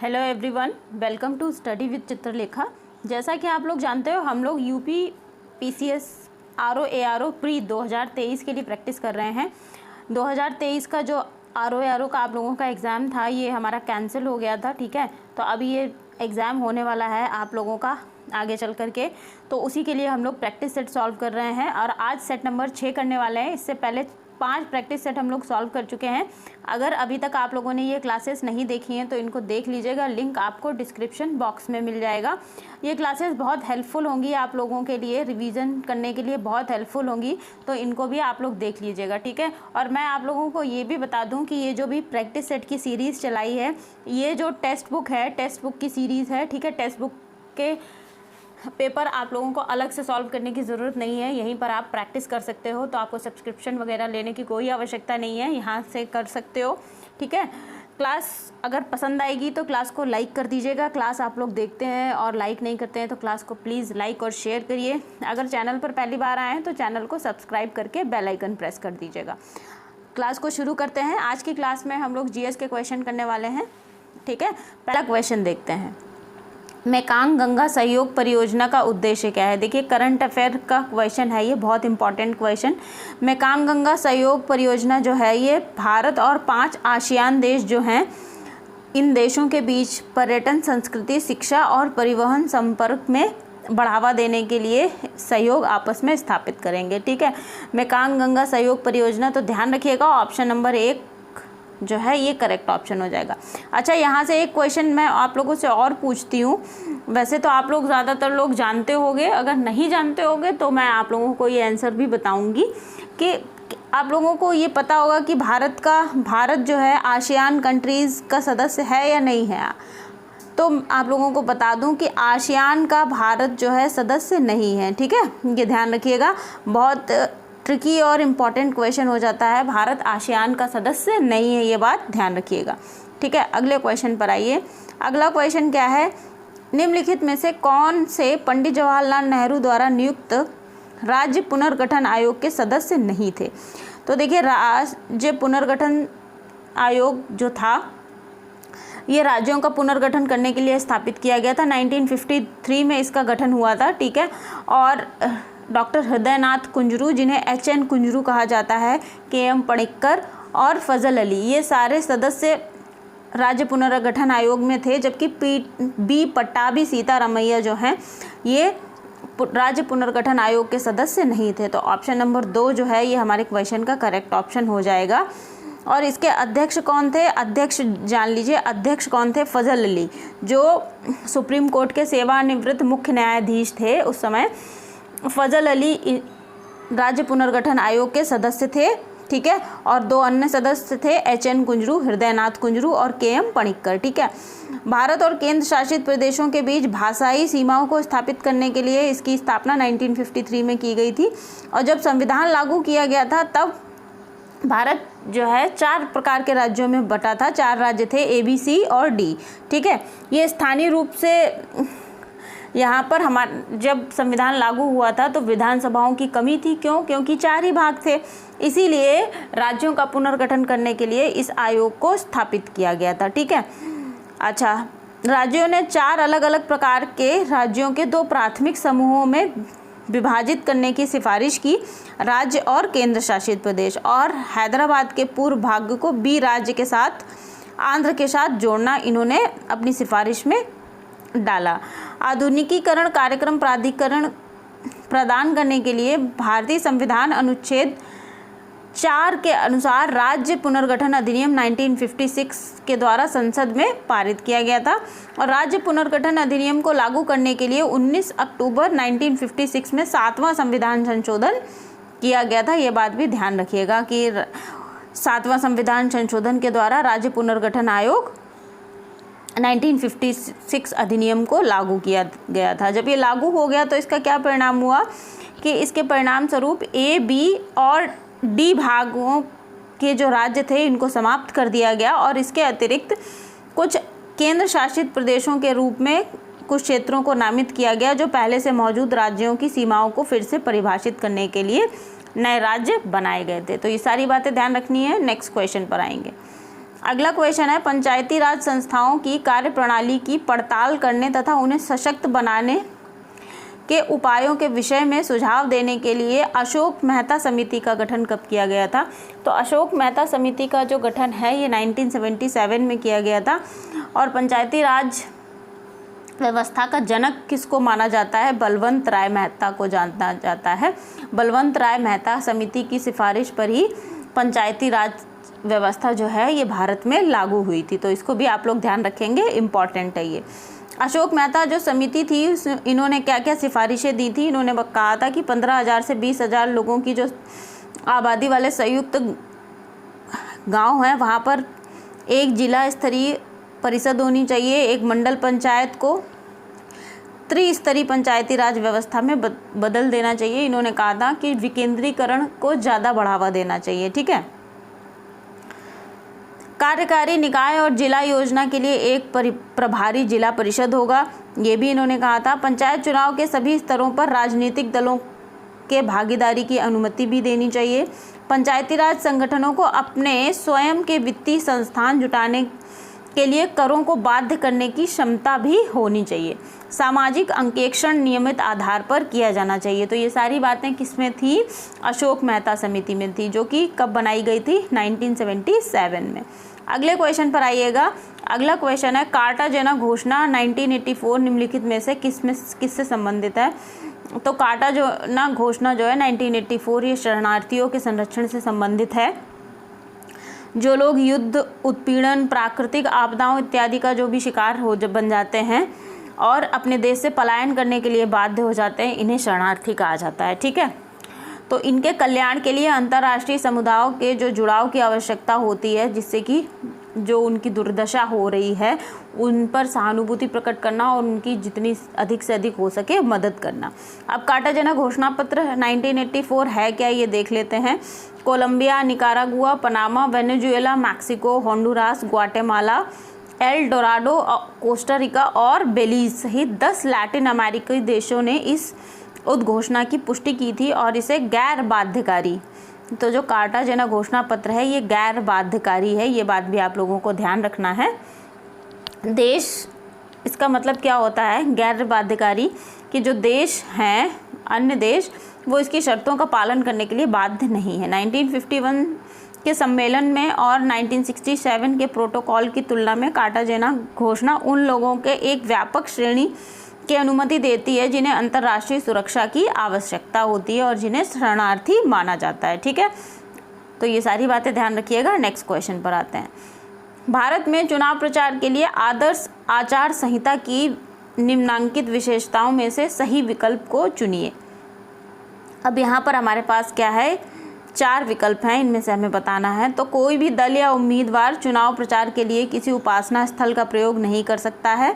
Hello everyone, welcome to study with Chitralekha. जैसा कि आप लोग जानते हो, हम लोग UP PCS RO ARO pre 2023 के लिए प्रैक्टिस कर रहे हैं। 2023 का जो आरओ एआरओ का आप लोगों का एग्ज़ाम था, ये हमारा कैंसिल हो गया था। ठीक है, तो अभी ये एग्ज़ाम होने वाला है आप लोगों का आगे चल कर के, तो उसी के लिए हम लोग प्रैक्टिस सेट सॉल्व कर रहे हैं और आज सेट नंबर 6 करने वाले हैं। इससे पहले 5 प्रैक्टिस सेट हम लोग सॉल्व कर चुके हैं। अगर अभी तक आप लोगों ने ये क्लासेस नहीं देखी हैं तो इनको देख लीजिएगा, लिंक आपको डिस्क्रिप्शन बॉक्स में मिल जाएगा। ये क्लासेस बहुत हेल्पफुल होंगी आप लोगों के लिए, रिवीजन करने के लिए बहुत हेल्पफुल होंगी, तो इनको भी आप लोग देख लीजिएगा। ठीक है, और मैं आप लोगों को ये भी बता दूं कि ये जो भी प्रैक्टिस सेट की सीरीज़ चलाई है, ये जो टेक्स्ट बुक है, टेक्स्ट बुक की सीरीज़ है। ठीक है, टेक्स्ट बुक के पेपर आप लोगों को अलग से सॉल्व करने की ज़रूरत नहीं है, यहीं पर आप प्रैक्टिस कर सकते हो। तो आपको सब्सक्रिप्शन वगैरह लेने की कोई आवश्यकता नहीं है, यहाँ से कर सकते हो। ठीक है, क्लास अगर पसंद आएगी तो क्लास को लाइक कर दीजिएगा। क्लास आप लोग देखते हैं और लाइक नहीं करते हैं तो क्लास को प्लीज़ लाइक और शेयर करिए। अगर चैनल पर पहली बार आए हैं तो चैनल को सब्सक्राइब करके बेल आइकन प्रेस कर दीजिएगा। क्लास को शुरू करते हैं। आज की क्लास में हम लोग जीएस के क्वेश्चन करने वाले हैं। ठीक है, पहला क्वेश्चन देखते हैं। मेकांग गंगा सहयोग परियोजना का उद्देश्य क्या है? देखिए, करंट अफेयर का क्वेश्चन है ये, बहुत इंपॉर्टेंट क्वेश्चन। मेकांग गंगा सहयोग परियोजना जो है ये भारत और 5 आसियान देश जो हैं, इन देशों के बीच पर्यटन, संस्कृति, शिक्षा और परिवहन संपर्क में बढ़ावा देने के लिए सहयोग आपस में स्थापित करेंगे। ठीक है, मेकांग गंगा सहयोग परियोजना, तो ध्यान रखिएगा ऑप्शन नंबर 1 जो है ये करेक्ट ऑप्शन हो जाएगा। अच्छा, यहाँ से एक क्वेश्चन मैं आप लोगों से और पूछती हूँ। वैसे तो आप लोग ज़्यादातर लोग जानते होंगे, अगर नहीं जानते होंगे तो मैं आप लोगों को ये आंसर भी बताऊँगी कि आप लोगों को ये पता होगा कि भारत जो है आसियान कंट्रीज़ का सदस्य है या नहीं है। तो आप लोगों को बता दूं कि आसियान का भारत जो है सदस्य नहीं है। ठीक है, ये ध्यान रखिएगा, बहुत ट्रिकी और इम्पॉर्टेंट क्वेश्चन हो जाता है। भारत आसियान का सदस्य नहीं है, ये बात ध्यान रखिएगा। ठीक है, अगले क्वेश्चन पर आइए। अगला क्वेश्चन क्या है? निम्नलिखित में से कौन से पंडित जवाहरलाल नेहरू द्वारा नियुक्त राज्य पुनर्गठन आयोग के सदस्य नहीं थे? तो देखिए, राज्य पुनर्गठन आयोग जो था ये राज्यों का पुनर्गठन करने के लिए स्थापित किया गया था। 1953 में इसका गठन हुआ था। ठीक है, और डॉक्टर हृदयनाथ कुंजरू, जिन्हें एच.एन. कुंजरू कहा जाता है, के.एम. पणिक्कर और फजल अली, ये सारे सदस्य राज्य पुनर्गठन आयोग में थे। जबकि बी पट्टाभी सीतारामैया जो हैं ये राज्य पुनर्गठन आयोग के सदस्य नहीं थे। तो ऑप्शन नंबर 2 जो है ये हमारे क्वेश्चन का करेक्ट ऑप्शन हो जाएगा। और इसके अध्यक्ष कौन थे? अध्यक्ष जान लीजिए, अध्यक्ष कौन थे? फजल अली, जो सुप्रीम कोर्ट के सेवानिवृत्त मुख्य न्यायाधीश थे उस समय। फजल अली राज्य पुनर्गठन आयोग के सदस्य थे। ठीक है, और 2 अन्य सदस्य थे, एच.एन. कुंजरू, हृदयनाथ कुंजरू और के.एम. पणिक्कर। ठीक है, भारत और केंद्र शासित प्रदेशों के बीच भाषाई सीमाओं को स्थापित करने के लिए इसकी स्थापना 1953 में की गई थी। और जब संविधान लागू किया गया था तब भारत जो है 4 प्रकार के राज्यों में बटा था। 4 राज्य थे, ए, बी, सी और डी। ठीक है, ये स्थानीय रूप से यहाँ पर जब संविधान लागू हुआ था तो विधानसभाओं की कमी थी। क्योंकि 4 ही भाग थे, इसीलिए राज्यों का पुनर्गठन करने के लिए इस आयोग को स्थापित किया गया था। ठीक है, अच्छा, राज्यों ने 4 अलग अलग प्रकार के राज्यों के 2 प्राथमिक समूहों में विभाजित करने की सिफारिश की, राज्य और केंद्र शासित प्रदेश, और हैदराबाद के पूर्व भाग को बी राज्य के साथ आंध्र के साथ जोड़ना इन्होंने अपनी सिफारिश में डाला। आधुनिकीकरण कार्यक्रम प्राधिकरण प्रदान करने के लिए भारतीय संविधान अनुच्छेद 4 के अनुसार राज्य पुनर्गठन अधिनियम 1956 के द्वारा संसद में पारित किया गया था। और राज्य पुनर्गठन अधिनियम को लागू करने के लिए 19 अक्टूबर 1956 में 7वां संविधान संशोधन किया गया था। ये बात भी ध्यान रखिएगा कि 7वां संविधान संशोधन के द्वारा राज्य पुनर्गठन आयोग 1956 अधिनियम को लागू किया गया था। जब ये लागू हो गया तो इसका क्या परिणाम हुआ कि इसके परिणाम स्वरूप ए, बी और डी भागों के जो राज्य थे इनको समाप्त कर दिया गया और इसके अतिरिक्त कुछ केंद्र शासित प्रदेशों के रूप में कुछ क्षेत्रों को नामित किया गया, जो पहले से मौजूद राज्यों की सीमाओं को फिर से परिभाषित करने के लिए नए राज्य बनाए गए थे। तो ये सारी बातें ध्यान रखनी है। नेक्स्ट क्वेश्चन पर आएंगे। अगला क्वेश्चन है, पंचायती राज संस्थाओं की कार्यप्रणाली की पड़ताल करने तथा उन्हें सशक्त बनाने के उपायों के विषय में सुझाव देने के लिए अशोक मेहता समिति का गठन कब किया गया था? तो अशोक मेहता समिति का जो गठन है ये 1977 में किया गया था। और पंचायती राज व्यवस्था का जनक किसको माना जाता है? बलवंत राय मेहता को जाना जाता है। बलवंत राय मेहता समिति की सिफारिश पर ही पंचायती राज व्यवस्था जो है ये भारत में लागू हुई थी। तो इसको भी आप लोग ध्यान रखेंगे, इम्पॉर्टेंट है ये। अशोक मेहता जो समिति थी इन्होंने क्या क्या सिफारिशें दी थी? इन्होंने कहा था कि 15,000 से 20,000 लोगों की जो आबादी वाले संयुक्त गांव हैं वहाँ पर एक जिला स्तरीय परिषद होनी चाहिए, एक मंडल पंचायत को त्रिस्तरीय पंचायती राज व्यवस्था में बदल देना चाहिए। इन्होंने कहा था कि विकेंद्रीकरण को ज़्यादा बढ़ावा देना चाहिए। ठीक है। कार्यकारी निकाय और जिला योजना के लिए एक प्रभारी जिला परिषद होगा, ये भी इन्होंने कहा था। पंचायत चुनाव के सभी स्तरों पर राजनीतिक दलों के भागीदारी की अनुमति भी देनी चाहिए। पंचायती राज संगठनों को अपने स्वयं के वित्तीय संस्थान जुटाने के लिए करों को बाध्य करने की क्षमता भी होनी चाहिए। सामाजिक अंकेक्षण नियमित आधार पर किया जाना चाहिए। तो ये सारी बातें किसमें थी? अशोक मेहता समिति में थी, जो कि कब बनाई गई थी? 1977 में। अगले क्वेश्चन पर आइएगा। अगला क्वेश्चन है, कार्टाजेना घोषणा 1984 निम्नलिखित में से किससे संबंधित है? तो कार्टाजेना घोषणा जो है 1984 ये शरणार्थियों के संरक्षण से संबंधित है। जो लोग युद्ध, उत्पीड़न, प्राकृतिक आपदाओं इत्यादि का जो भी शिकार बन जाते हैं और अपने देश से पलायन करने के लिए बाध्य हो जाते हैं, इन्हें शरणार्थी कहा जाता है। ठीक है। तो इनके कल्याण के लिए अंतर्राष्ट्रीय समुदायों के जो जुड़ाव की आवश्यकता होती है, जिससे कि जो उनकी दुर्दशा हो रही है उन पर सहानुभूति प्रकट करना और उनकी जितनी अधिक से अधिक हो सके मदद करना। अब कार्टाजेना घोषणा पत्र 1984 है क्या, ये देख लेते हैं। Colombia, Nicaragua, Panama, Venezuela, Mexico, Honduras, Guatemala, El Dorado, Costa Rica और बेलीज सहित 10 लैटिन अमेरिकी देशों ने इस उद्घोषणा की पुष्टि की थी और इसे गैर बाध्यकारी, तो जो कार्टाजेना घोषणा पत्र है ये गैर बाध्यकारी है। ये बात भी आप लोगों को ध्यान रखना है। देश, इसका मतलब क्या होता है? गैर बाध्यकारी कि जो देश हैं, अन्य देश, वो इसकी शर्तों का पालन करने के लिए बाध्य नहीं है। 1951 के सम्मेलन में और 1967 के प्रोटोकॉल की तुलना में कार्टाजेना घोषणा उन लोगों के एक व्यापक श्रेणी की अनुमति देती है जिन्हें अंतर्राष्ट्रीय सुरक्षा की आवश्यकता होती है और जिन्हें शरणार्थी माना जाता है। ठीक है। तो ये सारी बातें ध्यान रखिएगा। नेक्स्ट क्वेश्चन पर आते हैं। भारत में चुनाव प्रचार के लिए आदर्श आचार संहिता की निम्नांकित विशेषताओं में से सही विकल्प को चुनिए। अब यहाँ पर हमारे पास क्या है? 4 विकल्प हैं, इनमें से हमें बताना है। तो कोई भी दल या उम्मीदवार चुनाव प्रचार के लिए किसी उपासना स्थल का प्रयोग नहीं कर सकता है।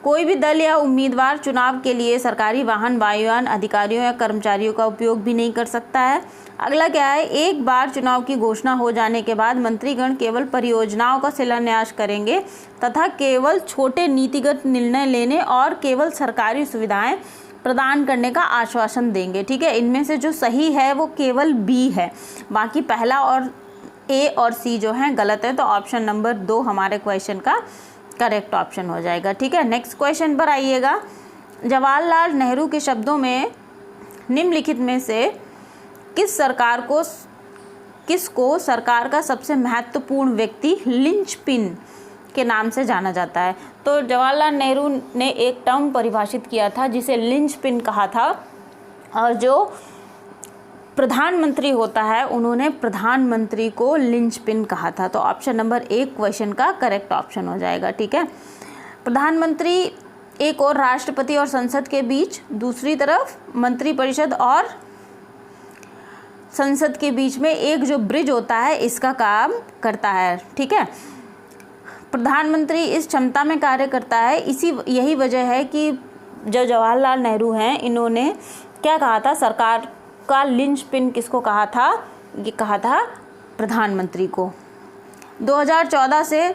कोई भी दल या उम्मीदवार चुनाव के लिए सरकारी वाहन, वायुयान, अधिकारियों या कर्मचारियों का उपयोग भी नहीं कर सकता है। अगला क्या है? एक बार चुनाव की घोषणा हो जाने के बाद मंत्रीगण केवल परियोजनाओं का शिलान्यास करेंगे तथा केवल छोटे नीतिगत निर्णय लेने और केवल सरकारी सुविधाएं प्रदान करने का आश्वासन देंगे। ठीक है। इनमें से जो सही है वो केवल बी है, बाकी पहला और ए और सी जो है गलत है। तो ऑप्शन नंबर 2 हमारे क्वेश्चन का करेक्ट ऑप्शन हो जाएगा। ठीक है। नेक्स्ट क्वेश्चन पर आइएगा। जवाहरलाल नेहरू के शब्दों में निम्नलिखित में से किसको सरकार का सबसे महत्वपूर्ण व्यक्ति लिंचपिन के नाम से जाना जाता है? तो जवाहरलाल नेहरू ने एक टर्म परिभाषित किया था जिसे लिंचपिन कहा था, और जो प्रधानमंत्री होता है उन्होंने प्रधानमंत्री को लिंचपिन कहा था। तो ऑप्शन नंबर 1 क्वेश्चन का करेक्ट ऑप्शन हो जाएगा। ठीक है। प्रधानमंत्री एक और राष्ट्रपति और संसद के बीच, दूसरी तरफ मंत्रिपरिषद और संसद के बीच में एक जो ब्रिज होता है इसका काम करता है। ठीक है। प्रधानमंत्री इस क्षमता में कार्य करता है। यही वजह है कि जो जवाहरलाल नेहरू हैं इन्होंने क्या कहा था? सरकार का लिंचपिन किसको कहा था? ये कहा था प्रधानमंत्री को। 2014 से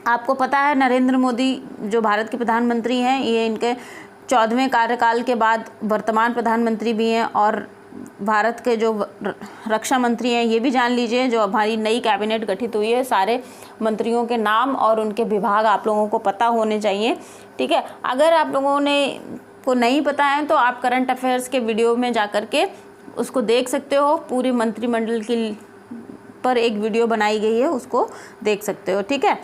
आपको पता है नरेंद्र मोदी जो भारत के प्रधानमंत्री हैं, ये इनके 14वें कार्यकाल के बाद वर्तमान प्रधानमंत्री भी हैं और भारत के जो रक्षा मंत्री हैं ये भी जान लीजिए। जो हमारी नई कैबिनेट गठित हुई है, सारे मंत्रियों के नाम और उनके विभाग आप लोगों को पता होने चाहिए, ठीक है। अगर आप लोगों ने को नहीं पता है तो आप करंट अफेयर्स के वीडियो में जा कर के उसको देख सकते हो। पूरी मंत्रिमंडल की पर एक वीडियो बनाई गई है, उसको देख सकते हो, ठीक है।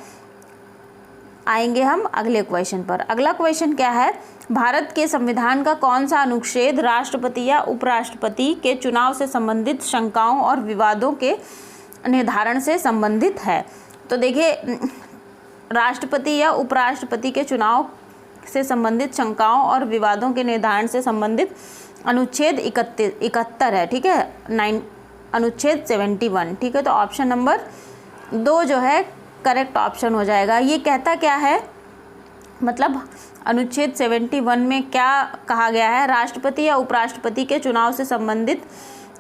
आएंगे हम अगले क्वेश्चन पर। अगला क्वेश्चन क्या है, भारत के संविधान का कौन सा अनुच्छेद राष्ट्रपति या उपराष्ट्रपति के चुनाव से संबंधित शंकाओं और विवादों के निर्धारण से संबंधित है। तो देखिए, राष्ट्रपति या उपराष्ट्रपति के चुनाव से संबंधित शंकाओं और विवादों के निर्धारण से संबंधित अनुच्छेद 71 है, ठीक है, अनुच्छेद 71, ठीक है। तो ऑप्शन नंबर 2 जो है करेक्ट ऑप्शन हो जाएगा। ये कहता क्या है, मतलब अनुच्छेद 71 में क्या कहा गया है, राष्ट्रपति या उपराष्ट्रपति के चुनाव से संबंधित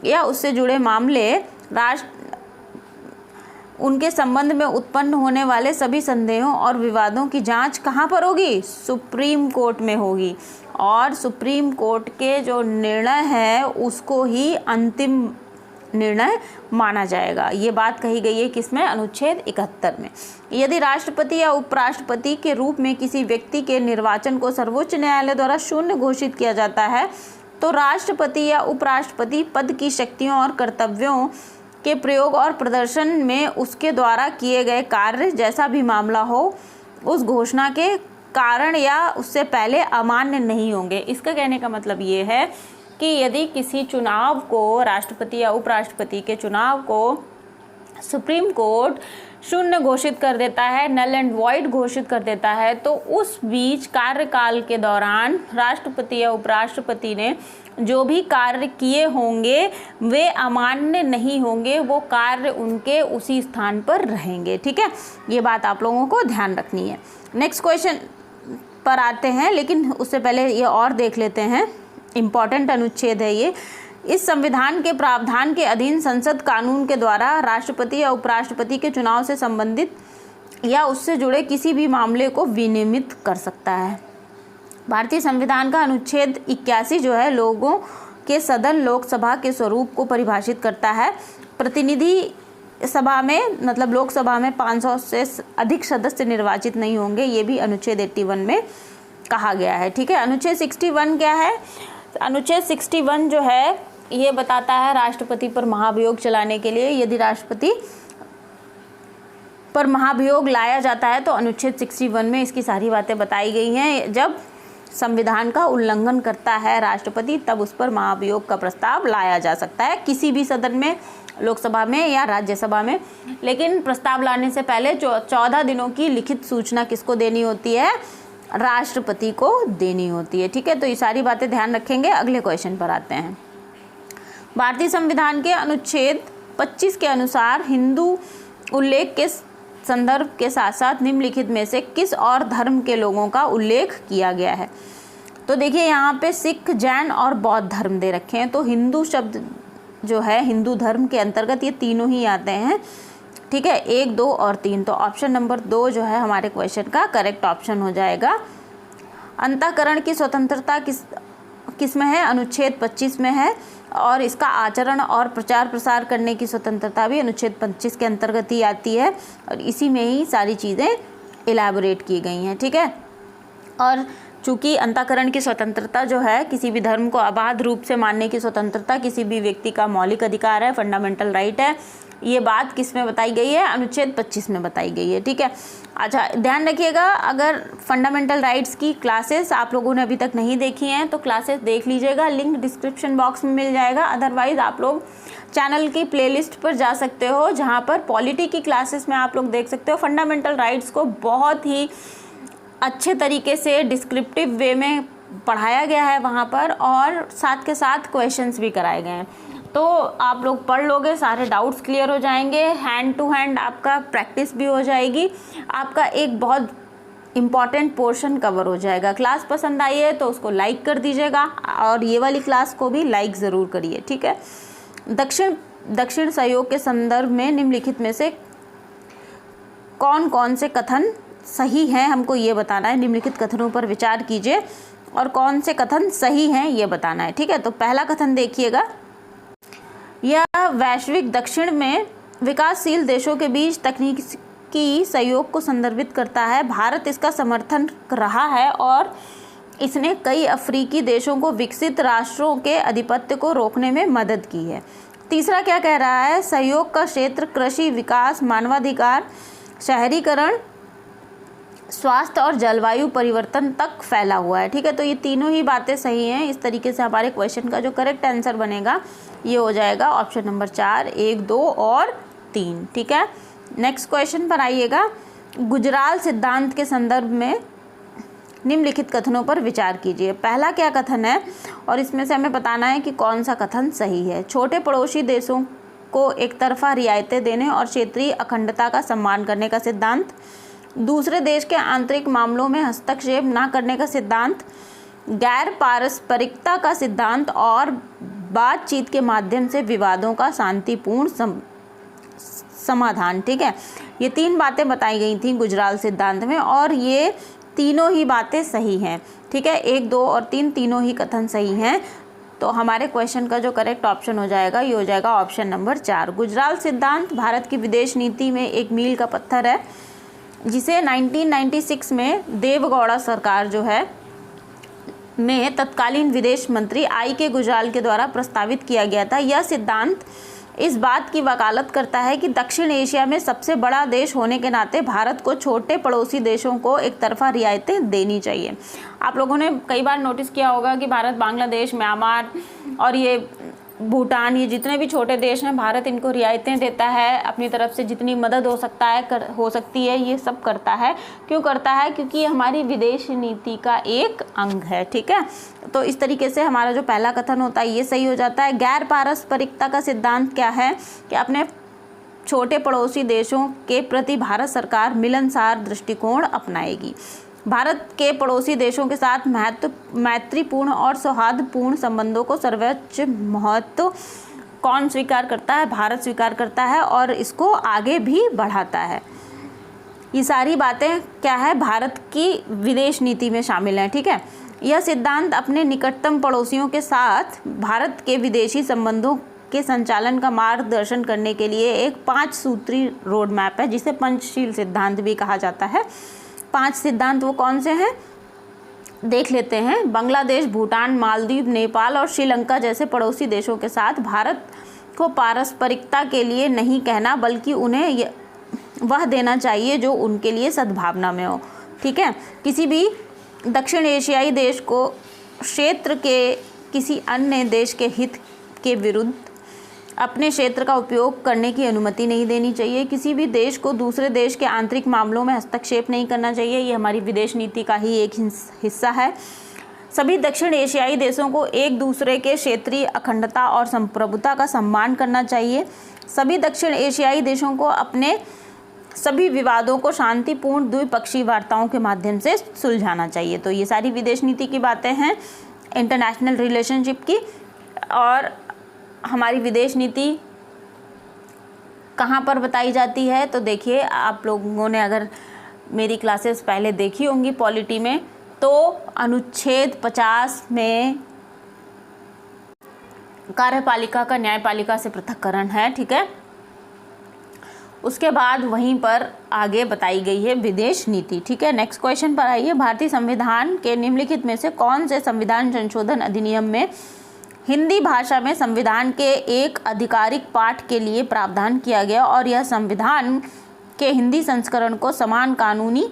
या उससे जुड़े मामले उनके संबंध में उत्पन्न होने वाले सभी संदेहों और विवादों की जांच कहाँ पर होगी, सुप्रीम कोर्ट में होगी। और सुप्रीम कोर्ट के जो निर्णय है उसको ही अंतिम निर्णय माना जाएगा। ये बात कही गई है किसमें, अनुच्छेद 71 में। यदि राष्ट्रपति या उपराष्ट्रपति के रूप में किसी व्यक्ति के निर्वाचन को सर्वोच्च न्यायालय द्वारा शून्य घोषित किया जाता है तो राष्ट्रपति या उपराष्ट्रपति पद की शक्तियों और कर्तव्यों के प्रयोग और प्रदर्शन में उसके द्वारा किए गए कार्य जैसा भी मामला हो उस घोषणा के कारण या उससे पहले अमान्य नहीं होंगे। इसका कहने का मतलब ये है कि यदि किसी चुनाव को, राष्ट्रपति या उपराष्ट्रपति के चुनाव को सुप्रीम कोर्ट शून्य घोषित कर देता है, नल एंड वॉइड घोषित कर देता है, तो उस बीच कार्यकाल के दौरान राष्ट्रपति या उपराष्ट्रपति ने जो भी कार्य किए होंगे वे अमान्य नहीं होंगे, वो कार्य उनके उसी स्थान पर रहेंगे, ठीक है। ये बात आप लोगों को ध्यान रखनी है। नेक्स्ट क्वेश्चन पर आते हैं, लेकिन उससे पहले ये और देख लेते हैं, इम्पॉर्टेंट अनुच्छेद है ये। इस संविधान के प्रावधान के अधीन संसद कानून के द्वारा राष्ट्रपति या उपराष्ट्रपति के चुनाव से संबंधित या उससे जुड़े किसी भी मामले को विनियमित कर सकता है। भारतीय संविधान का अनुच्छेद 81 जो है लोगों के सदन लोकसभा के स्वरूप को परिभाषित करता है। प्रतिनिधि सभा में, मतलब लोकसभा में 500 से अधिक सदस्य निर्वाचित नहीं होंगे, ये भी अनुच्छेद 81 में कहा गया है, ठीक है। अनुच्छेद 61 क्या है, अनुच्छेद 61 जो है ये बताता है राष्ट्रपति पर महाभियोग चलाने के लिए यदि राष्ट्रपति पर महाभियोग लाया जाता है तो अनुच्छेद 61 में इसकी सारी बातें बताई गई हैं। जब संविधान का उल्लंघन करता है राष्ट्रपति तब उस पर महाभियोग का प्रस्ताव लाया जा सकता है किसी भी सदन में, लोकसभा में या राज्यसभा में। लेकिन प्रस्ताव लाने से पहले 14 दिनों की लिखित सूचना किसको देनी होती है, राष्ट्रपति को देनी होती है, ठीक है। तो ये सारी बातें ध्यान रखेंगे। अगले क्वेश्चन पर आते हैं। भारतीय संविधान के अनुच्छेद 25 के अनुसार हिंदू उल्लेख के संदर्भ के साथ साथ निम्नलिखित में से किस और धर्म के लोगों का उल्लेख किया गया है। तो देखिए यहाँ पे सिख, जैन और बौद्ध धर्म दे रखे हैं। तो हिंदू शब्द जो है हिंदू धर्म के अंतर्गत ये तीनों ही आते हैं, ठीक है, 1, 2 और 3। तो ऑप्शन नंबर 2 जो है हमारे क्वेश्चन का करेक्ट ऑप्शन हो जाएगा। अंतःकरण की स्वतंत्रता किस में है, अनुच्छेद 25 में है। और इसका आचरण और प्रचार प्रसार करने की स्वतंत्रता भी अनुच्छेद 25 के अंतर्गत ही आती है और इसी में ही सारी चीज़ें इलैबोरेट की गई हैं, ठीक है। और चूँकि अंतःकरण की स्वतंत्रता जो है किसी भी धर्म को अबाध रूप से मानने की स्वतंत्रता किसी भी व्यक्ति का मौलिक अधिकार है, फंडामेंटल राइट है। ये बात किस में बताई गई है, अनुच्छेद 25 में बताई गई है, ठीक है। अच्छा, ध्यान रखिएगा, अगर फंडामेंटल राइट्स की क्लासेस आप लोगों ने अभी तक नहीं देखी हैं तो क्लासेस देख लीजिएगा, लिंक डिस्क्रिप्शन बॉक्स में मिल जाएगा। अदरवाइज़ आप लोग चैनल की प्लेलिस्ट पर जा सकते हो जहाँ पर पॉलिटी की क्लासेस में आप लोग देख सकते हो। फंडामेंटल राइट्स को बहुत ही अच्छे तरीके से डिस्क्रिप्टिव वे में पढ़ाया गया है वहाँ पर, और साथ के साथ क्वेश्चंस भी कराए गए हैं। तो आप लोग पढ़ लोगे, सारे डाउट्स क्लियर हो जाएंगे, हैंड टू हैंड आपका प्रैक्टिस भी हो जाएगी, आपका एक बहुत इम्पॉर्टेंट पोर्शन कवर हो जाएगा। क्लास पसंद आई है तो उसको लाइक कर दीजिएगा और ये वाली क्लास को भी लाइक ज़रूर करिए, ठीक है। दक्षिण सहयोग के संदर्भ में निम्नलिखित में से कौन कौन से कथन सही हैं, हमको ये बताना है। निम्नलिखित कथनों पर विचार कीजिए और कौन से कथन सही हैं ये बताना है, ठीक है। तो पहला कथन देखिएगा, यह वैश्विक दक्षिण में विकासशील देशों के बीच तकनीकी सहयोग को संदर्भित करता है। भारत इसका समर्थन रहा है और इसने कई अफ्रीकी देशों को विकसित राष्ट्रों के आधिपत्य को रोकने में मदद की है। तीसरा क्या कह रहा है, सहयोग का क्षेत्र कृषि, विकास, मानवाधिकार, शहरीकरण, स्वास्थ्य और जलवायु परिवर्तन तक फैला हुआ है। ठीक है, तो ये तीनों ही बातें सही हैं। इस तरीके से हमारे क्वेश्चन का जो करेक्ट आंसर बनेगा ये हो जाएगा ऑप्शन नंबर 4, 1, 2 और 3। ठीक है, नेक्स्ट क्वेश्चन पर आइएगा। गुजराल सिद्धांत के संदर्भ में निम्नलिखित कथनों पर विचार कीजिए। पहला क्या कथन है और इसमें से हमें बताना है कि कौन सा कथन सही है। छोटे पड़ोसी देशों को एक तरफा रियायतें देने और क्षेत्रीय अखंडता का सम्मान करने का सिद्धांत, दूसरे देश के आंतरिक मामलों में हस्तक्षेप न करने का सिद्धांत, गैर पारस्परिकता का सिद्धांत और बातचीत के माध्यम से विवादों का शांतिपूर्ण समाधान। ठीक है, ये 3 बातें बताई गई थी गुजराल सिद्धांत में और ये तीनों ही बातें सही हैं। ठीक है, 1, 2 और 3 तीनों ही कथन सही हैं। तो हमारे क्वेश्चन का जो करेक्ट ऑप्शन हो जाएगा ये हो जाएगा ऑप्शन नंबर 4। गुजराल सिद्धांत भारत की विदेश नीति में एक मील का पत्थर है, जिसे 1996 में देवगौड़ा सरकार जो है में तत्कालीन विदेश मंत्री I.K. गुजराल के द्वारा प्रस्तावित किया गया था। यह सिद्धांत इस बात की वकालत करता है कि दक्षिण एशिया में सबसे बड़ा देश होने के नाते भारत को छोटे पड़ोसी देशों को एक तरफा रियायतें देनी चाहिए। आप लोगों ने कई बार नोटिस किया होगा कि भारत बांग्लादेश, म्यांमार और ये भूटान, ये जितने भी छोटे देश हैं भारत इनको रियायतें देता है, अपनी तरफ से जितनी मदद हो सकती है ये सब करता है। क्यों करता है? क्योंकि ये हमारी विदेश नीति का एक अंग है। ठीक है, तो इस तरीके से हमारा जो पहला कथन होता है ये सही हो जाता है। गैर पारस्परिकता का सिद्धांत क्या है कि अपने छोटे पड़ोसी देशों के प्रति भारत सरकार मिलनसार दृष्टिकोण अपनाएगी। भारत के पड़ोसी देशों के साथ मैत्रीपूर्ण और सौहार्दपूर्ण संबंधों को सर्वोच्च महत्व कौन स्वीकार करता है? भारत स्वीकार करता है और इसको आगे भी बढ़ाता है। ये सारी बातें क्या है? भारत की विदेश नीति में शामिल हैं। ठीक है, यह सिद्धांत अपने निकटतम पड़ोसियों के साथ भारत के विदेशी संबंधों के संचालन का मार्गदर्शन करने के लिए एक 5 सूत्री रोड मैप है, जिसे पंचशील सिद्धांत भी कहा जाता है। 5 सिद्धांत वो कौन से हैं देख लेते हैं। बांग्लादेश, भूटान, मालदीव, नेपाल और श्रीलंका जैसे पड़ोसी देशों के साथ भारत को पारस्परिकता के लिए नहीं कहना, बल्कि उन्हें वह देना चाहिए जो उनके लिए सद्भावना में हो। ठीक है, किसी भी दक्षिण एशियाई देश को क्षेत्र के किसी अन्य देश के हित के विरुद्ध अपने क्षेत्र का उपयोग करने की अनुमति नहीं देनी चाहिए। किसी भी देश को दूसरे देश के आंतरिक मामलों में हस्तक्षेप नहीं करना चाहिए। ये हमारी विदेश नीति का ही एक हिस्सा है। सभी दक्षिण एशियाई देशों को एक दूसरे के क्षेत्रीय अखंडता और संप्रभुता का सम्मान करना चाहिए। सभी दक्षिण एशियाई देशों को अपने सभी विवादों को शांतिपूर्ण द्विपक्षीय वार्ताओं के माध्यम से सुलझाना चाहिए। तो ये सारी विदेश नीति की बातें हैं, इंटरनेशनल रिलेशनशिप की। और हमारी विदेश नीति कहाँ पर बताई जाती है? तो देखिए, आप लोगों ने अगर मेरी क्लासेस पहले देखी होंगी पॉलिटी में, तो अनुच्छेद 50 में कार्यपालिका का न्यायपालिका से पृथक्करण है। ठीक है, उसके बाद वहीं पर आगे बताई गई है विदेश नीति। ठीक है, नेक्स्ट क्वेश्चन पर आइए। भारतीय संविधान के निम्नलिखित में से कौन से संविधान संशोधन अधिनियम में हिंदी भाषा में संविधान के एक आधिकारिक पाठ के लिए प्रावधान किया गया और यह संविधान के हिंदी संस्करण को समान कानूनी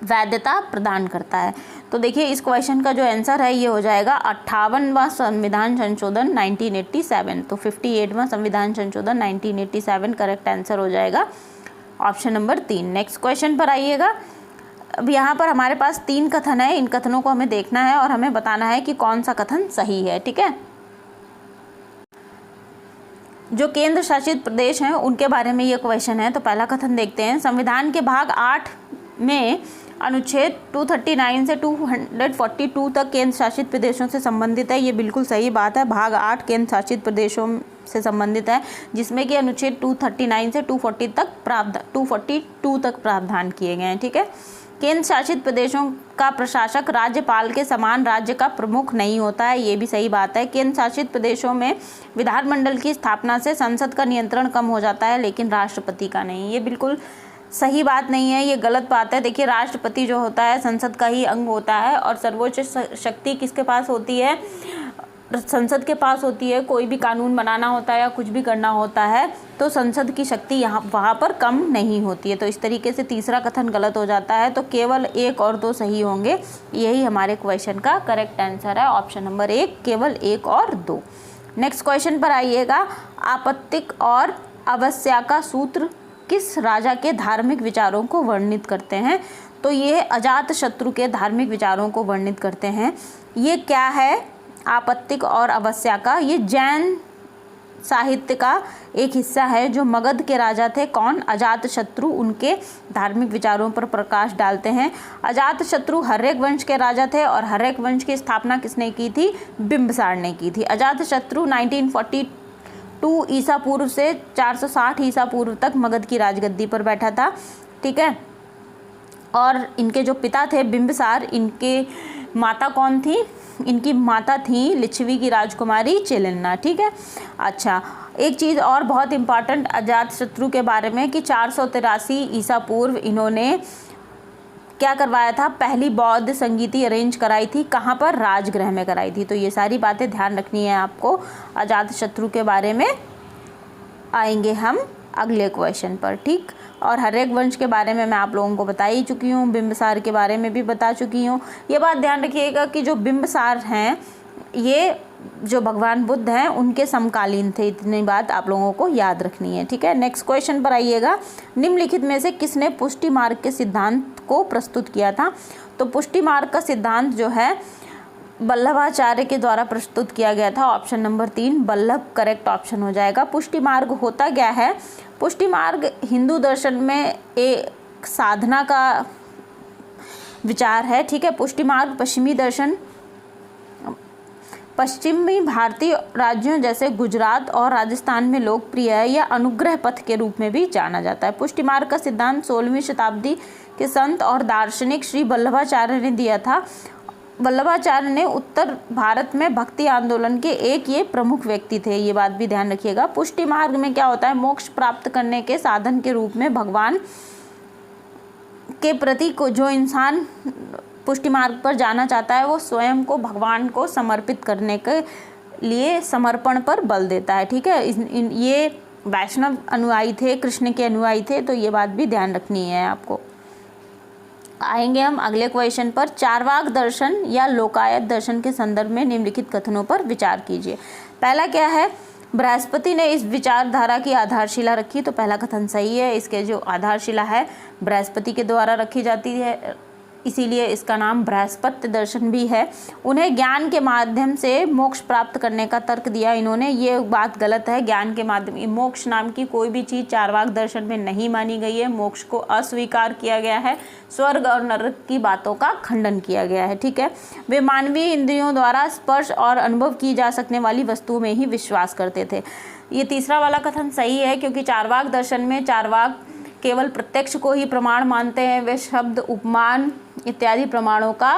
वैधता प्रदान करता है? तो देखिए, इस क्वेश्चन का जो आंसर है ये हो जाएगा 58वां संविधान संशोधन 1987। तो 58वां संविधान संशोधन 1987 करेक्ट आंसर हो जाएगा ऑप्शन नंबर 3। नेक्स्ट क्वेश्चन पर आइएगा। अब यहाँ पर हमारे पास 3 कथन है, इन कथनों को हमें देखना है और हमें बताना है कि कौन सा कथन सही है। ठीक है, जो केंद्र शासित प्रदेश हैं उनके बारे में ये क्वेश्चन है। तो पहला कथन देखते हैं। संविधान के भाग 8 में अनुच्छेद 239 से 242 तक केंद्र शासित प्रदेशों से संबंधित है। ये बिल्कुल सही बात है। भाग 8 केंद्र शासित प्रदेशों से संबंधित है, जिसमें कि अनुच्छेद 239 से 242 तक प्रावधान किए गए हैं। ठीक है, केंद्र शासित प्रदेशों का प्रशासक राज्यपाल के समान राज्य का प्रमुख नहीं होता है, ये भी सही बात है। केंद्र शासित प्रदेशों में विधानमंडल की स्थापना से संसद का नियंत्रण कम हो जाता है, लेकिन राष्ट्रपति का नहीं। ये बिल्कुल सही बात नहीं है, ये गलत बात है। देखिए, राष्ट्रपति जो होता है संसद का ही अंग होता है और सर्वोच्च शक्ति किसके पास होती है? संसद के पास होती है। कोई भी कानून बनाना होता है या कुछ भी करना होता है तो संसद की शक्ति वहाँ पर कम नहीं होती है। तो इस तरीके से तीसरा कथन गलत हो जाता है। तो केवल 1 और 2 सही होंगे, यही हमारे क्वेश्चन का करेक्ट आंसर है, ऑप्शन नंबर 1 केवल 1 और 2। नेक्स्ट क्वेश्चन पर आइएगा। आपत्तिक और अवस्या सूत्र किस राजा के धार्मिक विचारों को वर्णित करते हैं? तो ये अजातशत्रु के धार्मिक विचारों को वर्णित करते हैं। ये क्या है? आपत्तिक और अवस्या का ये जैन साहित्य का एक हिस्सा है जो मगध के राजा थे। कौन? अजातशत्रु। उनके धार्मिक विचारों पर प्रकाश डालते हैं। अजातशत्रु हर्यक वंश के राजा थे और हर्यक वंश की स्थापना किसने की थी? बिंबिसार ने की थी। अजातशत्रु 1942 ईसा पूर्व से 460 ईसा पूर्व तक मगध की राजगद्दी पर बैठा था। ठीक है, और इनके जो पिता थे बिंबिसार, इनके माता कौन थी? इनकी माता थी लिच्छवी की राजकुमारी चेलेन्ना। ठीक है, अच्छा, एक चीज़ और बहुत इम्पॉर्टेंट अजातशत्रु के बारे में कि 483 ईसा पूर्व इन्होंने क्या करवाया था? पहली बौद्ध संगीति अरेंज कराई थी। कहाँ पर? राजगृह में कराई थी। तो ये सारी बातें ध्यान रखनी है आपको। अजातशत्रु के बारे में आएंगे हम अगले क्वेश्चन पर। ठीक, और हर्यक वंश के बारे में मैं आप लोगों को बता ही चुकी हूँ, बिंबिसार के बारे में भी बता चुकी हूँ। ये बात ध्यान रखिएगा कि जो बिंबिसार हैं ये जो भगवान बुद्ध हैं उनके समकालीन थे। इतनी बात आप लोगों को याद रखनी है। ठीक है, नेक्स्ट क्वेश्चन पर आइएगा। निम्नलिखित में से किसने पुष्टि मार्ग के सिद्धांत को प्रस्तुत किया था? तो पुष्टि मार्ग का सिद्धांत जो है वल्लभाचार्य के द्वारा प्रस्तुत किया गया था। Option number 3 Vallabh correct option हो जाएगा। पुष्टि मार्ग होता क्या है? पुष्टि मार्ग हिंदू दर्शन में एक साधना का विचार है। ठीक है, पुष्टि मार्ग पश्चिमी दर्शन पश्चिमी भारतीय राज्यों जैसे गुजरात और राजस्थान में लोकप्रिय है या अनुग्रह पथ के रूप में भी जाना जाता है। पुष्टि मार्ग का सिद्धांत 16वीं शताब्दी के संत और दार्शनिक श्री वल्लभाचार्य ने दिया था। वल्लभाचार्य ने उत्तर भारत में भक्ति आंदोलन के एक ये प्रमुख व्यक्ति थे, ये बात भी ध्यान रखिएगा। पुष्टि मार्ग में क्या होता है? मोक्ष प्राप्त करने के साधन के रूप में भगवान के प्रति को जो इंसान पुष्टि मार्ग पर जाना चाहता है वो स्वयं को भगवान को समर्पित करने के लिए समर्पण पर बल देता है। ठीक है, ये वैष्णव अनुयायी थे, कृष्ण के अनुयायी थे, तो ये बात भी ध्यान रखनी है आपको। आएंगे हम अगले क्वेश्चन पर। चारवाक दर्शन या लोकायत दर्शन के संदर्भ में निम्नलिखित कथनों पर विचार कीजिए। पहला क्या है? बृहस्पति ने इस विचारधारा की आधारशिला रखी। तो पहला कथन सही है। इसके जो आधारशिला है बृहस्पति के द्वारा रखी जाती है, इसीलिए इसका नाम बृहस्पति दर्शन भी है। उन्हें ज्ञान के माध्यम से मोक्ष प्राप्त करने का तर्क दिया इन्होंने। ये बात गलत है। ज्ञान के माध्यम मोक्ष नाम की कोई भी चीज़ चारवाक दर्शन में नहीं मानी गई है। मोक्ष को अस्वीकार किया गया है। स्वर्ग और नरक की बातों का खंडन किया गया है। ठीक है, वे मानवीय इंद्रियों द्वारा स्पर्श और अनुभव की जा सकने वाली वस्तुओं में ही विश्वास करते थे। ये तीसरा वाला कथन सही है, क्योंकि चारवाक दर्शन में चारवाक केवल प्रत्यक्ष को ही प्रमाण मानते हैं। वे शब्द, उपमान इत्यादि प्रमाणों का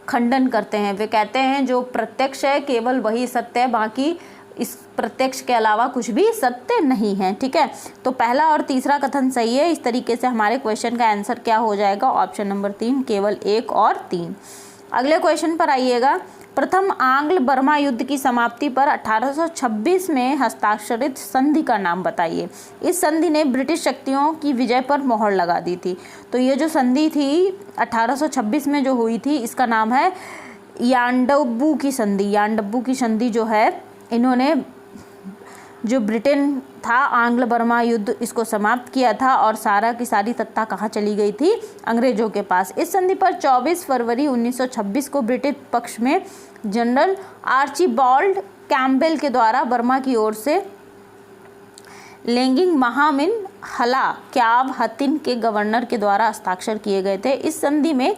खंडन करते हैं। वे कहते हैं जो प्रत्यक्ष है केवल वही सत्य है, बाकी इस प्रत्यक्ष के अलावा कुछ भी सत्य नहीं है। ठीक है, तो पहला और तीसरा कथन सही है। इस तरीके से हमारे क्वेश्चन का आंसर क्या हो जाएगा? ऑप्शन नंबर 3 केवल 1 और 3। अगले क्वेश्चन पर आइएगा। प्रथम आंग्ल बर्मा युद्ध की समाप्ति पर 1826 में हस्ताक्षरित संधि का नाम बताइए। इस संधि ने ब्रिटिश शक्तियों की विजय पर मोहर लगा दी थी। तो ये जो संधि थी 1826 में जो हुई थी, इसका नाम है यांडब्बू की संधि। यांडब्बू की संधि जो है, इन्होंने जो ब्रिटेन था आंग्ल बर्मा युद्ध इसको समाप्त किया था और सारा की सारी सत्ता कहाँ चली गई थी? अंग्रेजों के पास। इस संधि पर 24 फरवरी 1926 को ब्रिटिश पक्ष में जनरल आर्चीबाल्ड कैम्पबेल के द्वारा बर्मा की ओर से लेंगिंग महामिन हला क्याव हतिन के गवर्नर के द्वारा हस्ताक्षर किए गए थे। इस संधि में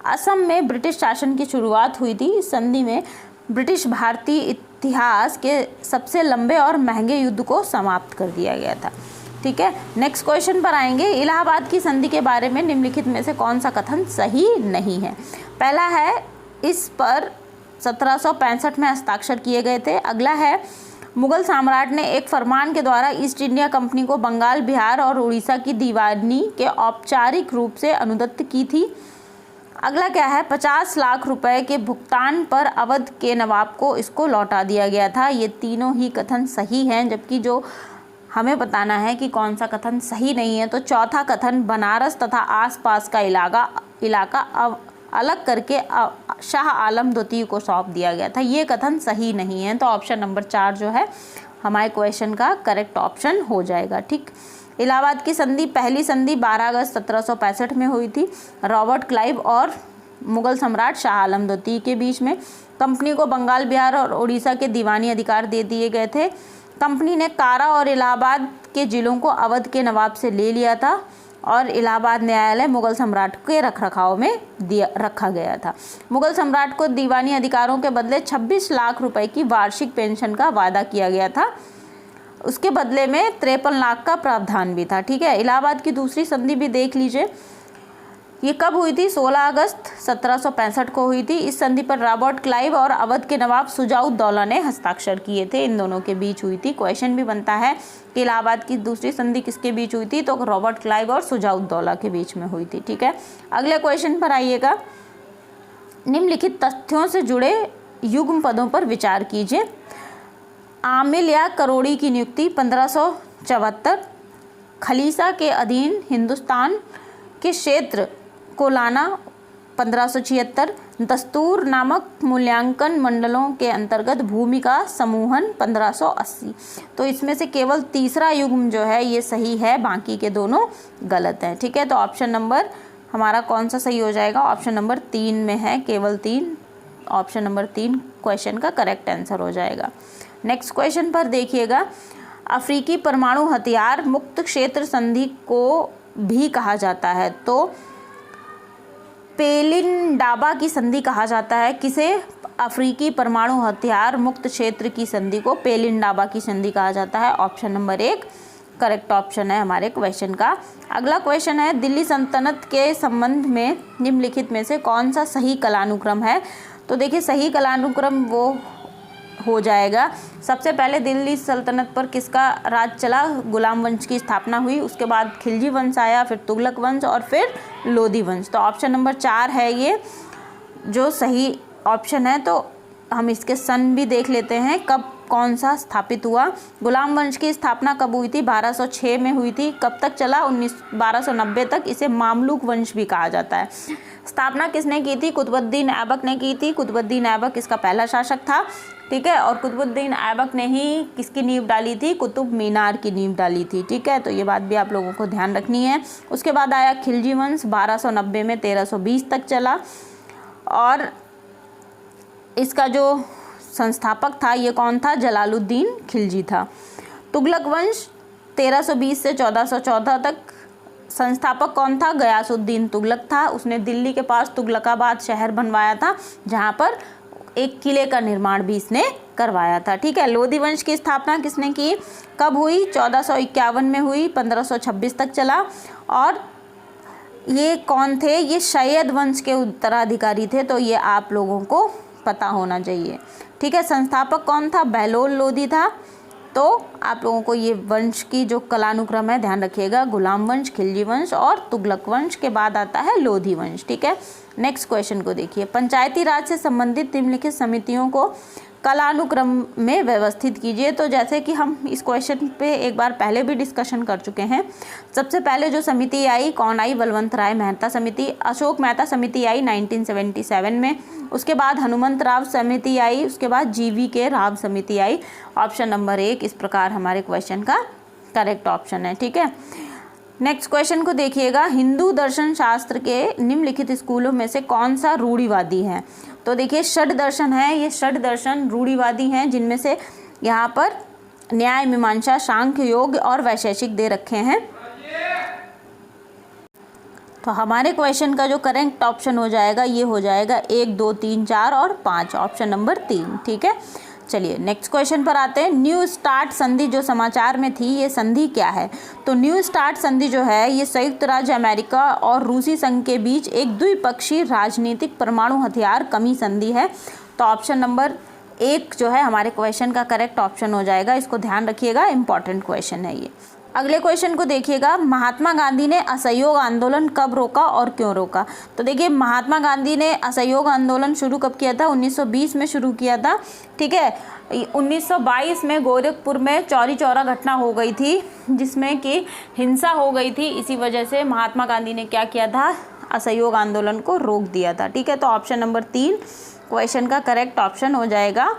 असम में ब्रिटिश शासन की शुरुआत हुई थी। इस संधि में ब्रिटिश भारतीय इतिहास के सबसे लंबे और महंगे युद्ध को समाप्त कर दिया गया था। ठीक है। नेक्स्ट क्वेश्चन पर आएंगे। इलाहाबाद की संधि के बारे में निम्नलिखित में से कौन सा कथन सही नहीं है? पहला है इस पर 1765 में हस्ताक्षर किए गए थे। अगला है मुगल सम्राट ने एक फरमान के द्वारा ईस्ट इंडिया कंपनी को बंगाल, बिहार और उड़ीसा की दीवानी के औपचारिक रूप से अनुदत्त की थी। अगला क्या है? 50 लाख रुपए के भुगतान पर अवध के नवाब को इसको लौटा दिया गया था। ये तीनों ही कथन सही हैं, जबकि जो हमें बताना है कि कौन सा कथन सही नहीं है, तो चौथा कथन बनारस तथा आसपास का इलाका अलग करके शाह आलम द्वितीय को सौंप दिया गया था। ये कथन सही नहीं है, तो ऑप्शन नंबर 4 जो है हमारे क्वेश्चन का करेक्ट ऑप्शन हो जाएगा। ठीक। इलाहाबाद की संधि, पहली संधि 12 अगस्त 1765 में हुई थी। रॉबर्ट क्लाइव और मुगल सम्राट शाह आलम द्वितीय के बीच में। कंपनी को बंगाल, बिहार और उड़ीसा के दीवानी अधिकार दे दिए गए थे। कंपनी ने कारा और इलाहाबाद के जिलों को अवध के नवाब से ले लिया था और इलाहाबाद न्यायालय मुगल सम्राट के रखरखाव में रखा गया था। मुगल सम्राट को दीवानी अधिकारों के बदले 26 लाख रुपए की वार्षिक पेंशन का वादा किया गया था। उसके बदले में 53 लाख का प्रावधान भी था। ठीक है। इलाहाबाद की दूसरी संधि भी देख लीजिए। ये कब हुई थी? 16 अगस्त 1765 को हुई थी। इस संधि पर रॉबर्ट क्लाइव और अवध के नवाब शुजाउद्दौला ने हस्ताक्षर किए थे। इन दोनों के बीच हुई थी। क्वेश्चन भी बनता है कि इलाहाबाद की दूसरी संधि किसके बीच हुई थी? तो रॉबर्ट क्लाइव और शुजाउद्दौला के बीच में हुई थी। ठीक है। अगले क्वेश्चन पर आइएगा। निम्नलिखित तथ्यों से जुड़े युग्म पदों पर विचार कीजिए। आमिल या करोड़ी की नियुक्ति 1574, खलीसा के अधीन हिंदुस्तान के क्षेत्र को लाना 1576, दस्तूर नामक मूल्यांकन मंडलों के अंतर्गत भूमि का समूहन 1580। तो इसमें से केवल तीसरा युग्म जो है ये सही है, बाकी के दोनों गलत हैं। ठीक है। तो ऑप्शन नंबर हमारा कौन सा सही हो जाएगा? ऑप्शन नंबर 3 में है, केवल 3। ऑप्शन नंबर 3 क्वेश्चन का करेक्ट आंसर हो जाएगा। नेक्स्ट क्वेश्चन पर देखिएगा। अफ्रीकी परमाणु हथियार मुक्त क्षेत्र संधि को भी कहा जाता है, तो पेलिंडाबा की संधि कहा जाता है। किसे? अफ्रीकी परमाणु हथियार मुक्त क्षेत्र की संधि को पेलिंडाबा की संधि कहा जाता है। ऑप्शन नंबर 1 करेक्ट ऑप्शन है हमारे क्वेश्चन का। अगला क्वेश्चन है, दिल्ली सल्तनत के संबंध में निम्नलिखित में से कौन सा सही कालानुक्रम है? तो देखिए सही कालानुक्रम वो हो जाएगा, सबसे पहले दिल्ली सल्तनत पर किसका राज चला? गुलाम वंश की स्थापना हुई, उसके बाद खिलजी वंश आया, फिर तुगलक वंश और फिर लोधी वंश। तो ऑप्शन नंबर 4 है ये जो सही ऑप्शन है। तो हम इसके सन भी देख लेते हैं, कब कौन सा स्थापित हुआ। गुलाम वंश की स्थापना कब हुई थी? 1206 में हुई थी। कब तक चला? 1290 तक। इसे मामलुक वंश भी कहा जाता है। स्थापना किसने की थी? कुतुबुद्दीन ऐबक ने की थी। कुतुबुद्दीन ऐबक इसका पहला शासक था। ठीक है। और कुतुबुद्दीन ऐबक ने ही किसकी नींव डाली थी? कुतुब मीनार की नींव डाली थी। ठीक है। तो ये बात भी आप लोगों को ध्यान रखनी है। उसके बाद आया खिलजी वंश, 1290 में 1320 तक चला और इसका जो संस्थापक था ये कौन था? जलालुद्दीन खिलजी था। तुगलक वंश 1320 से 1414 तक, संस्थापक कौन था? गयासुद्दीन तुगलक था। उसने दिल्ली के पास तुगलकाबाद शहर बनवाया था, जहाँ पर एक किले का निर्माण भी इसने करवाया था। ठीक है। लोधी वंश की स्थापना किसने की? कब हुई? 1451 में हुई, 1526 तक चला। और ये कौन थे? ये शैयद वंश के उत्तराधिकारी थे, तो ये आप लोगों को पता होना चाहिए। ठीक है। संस्थापक कौन था? बहलोल लोधी था। तो आप लोगों को ये वंश की जो कालानुक्रम है ध्यान रखिएगा, गुलाम वंश, खिलजी वंश और तुगलक वंश के बाद आता है लोधी वंश। ठीक है। नेक्स्ट क्वेश्चन को देखिए। पंचायती राज से संबंधित निम्नलिखित समितियों को कालानुक्रम में व्यवस्थित कीजिए। तो जैसे कि हम इस क्वेश्चन पे एक बार पहले भी डिस्कशन कर चुके हैं। सबसे पहले जो समिति आई, कौन आई? बलवंत राय मेहता समिति। अशोक मेहता समिति आई 1977 में। उसके बाद हनुमंत राव समिति आई, उसके बाद GV राव समिति आई। ऑप्शन नंबर 1 इस प्रकार हमारे क्वेश्चन का करेक्ट ऑप्शन है। ठीक है। नेक्स्ट क्वेश्चन को देखिएगा। हिंदू दर्शन शास्त्र के निम्नलिखित स्कूलों में से कौन सा रूढ़िवादी है? तो देखिए षड दर्शन है, ये षड दर्शन रूढ़िवादी हैं, जिनमें से यहाँ पर न्याय, मीमांसा, सांख्य, योग और वैशेषिक दे रखे हैं। तो हमारे क्वेश्चन का जो करेक्ट ऑप्शन हो जाएगा ये हो जाएगा 1, 2, 3, 4 और 5, ऑप्शन नंबर 3। ठीक है। चलिए नेक्स्ट क्वेश्चन पर आते हैं। न्यू स्टार्ट संधि जो समाचार में थी, ये संधि क्या है? तो न्यू स्टार्ट संधि जो है ये संयुक्त राज्य अमेरिका और रूसी संघ के बीच एक द्विपक्षीय राजनीतिक परमाणु हथियार कमी संधि है। तो ऑप्शन नंबर 1 जो है हमारे क्वेश्चन का करेक्ट ऑप्शन हो जाएगा। इसको ध्यान रखिएगा, इंपॉर्टेंट क्वेश्चन है ये। अगले क्वेश्चन को देखिएगा, महात्मा गांधी ने असहयोग आंदोलन कब रोका और क्यों रोका? तो देखिए महात्मा गांधी ने असहयोग आंदोलन शुरू कब किया था? 1920 में शुरू किया था। ठीक है, 1922 में गोरखपुर में चौरी चौरा घटना हो गई थी जिसमें कि हिंसा हो गई थी। इसी वजह से महात्मा गांधी ने क्या किया था? असहयोग आंदोलन को रोक दिया था। ठीक है, तो ऑप्शन नंबर 3 क्वेश्चन का करेक्ट ऑप्शन हो जाएगा।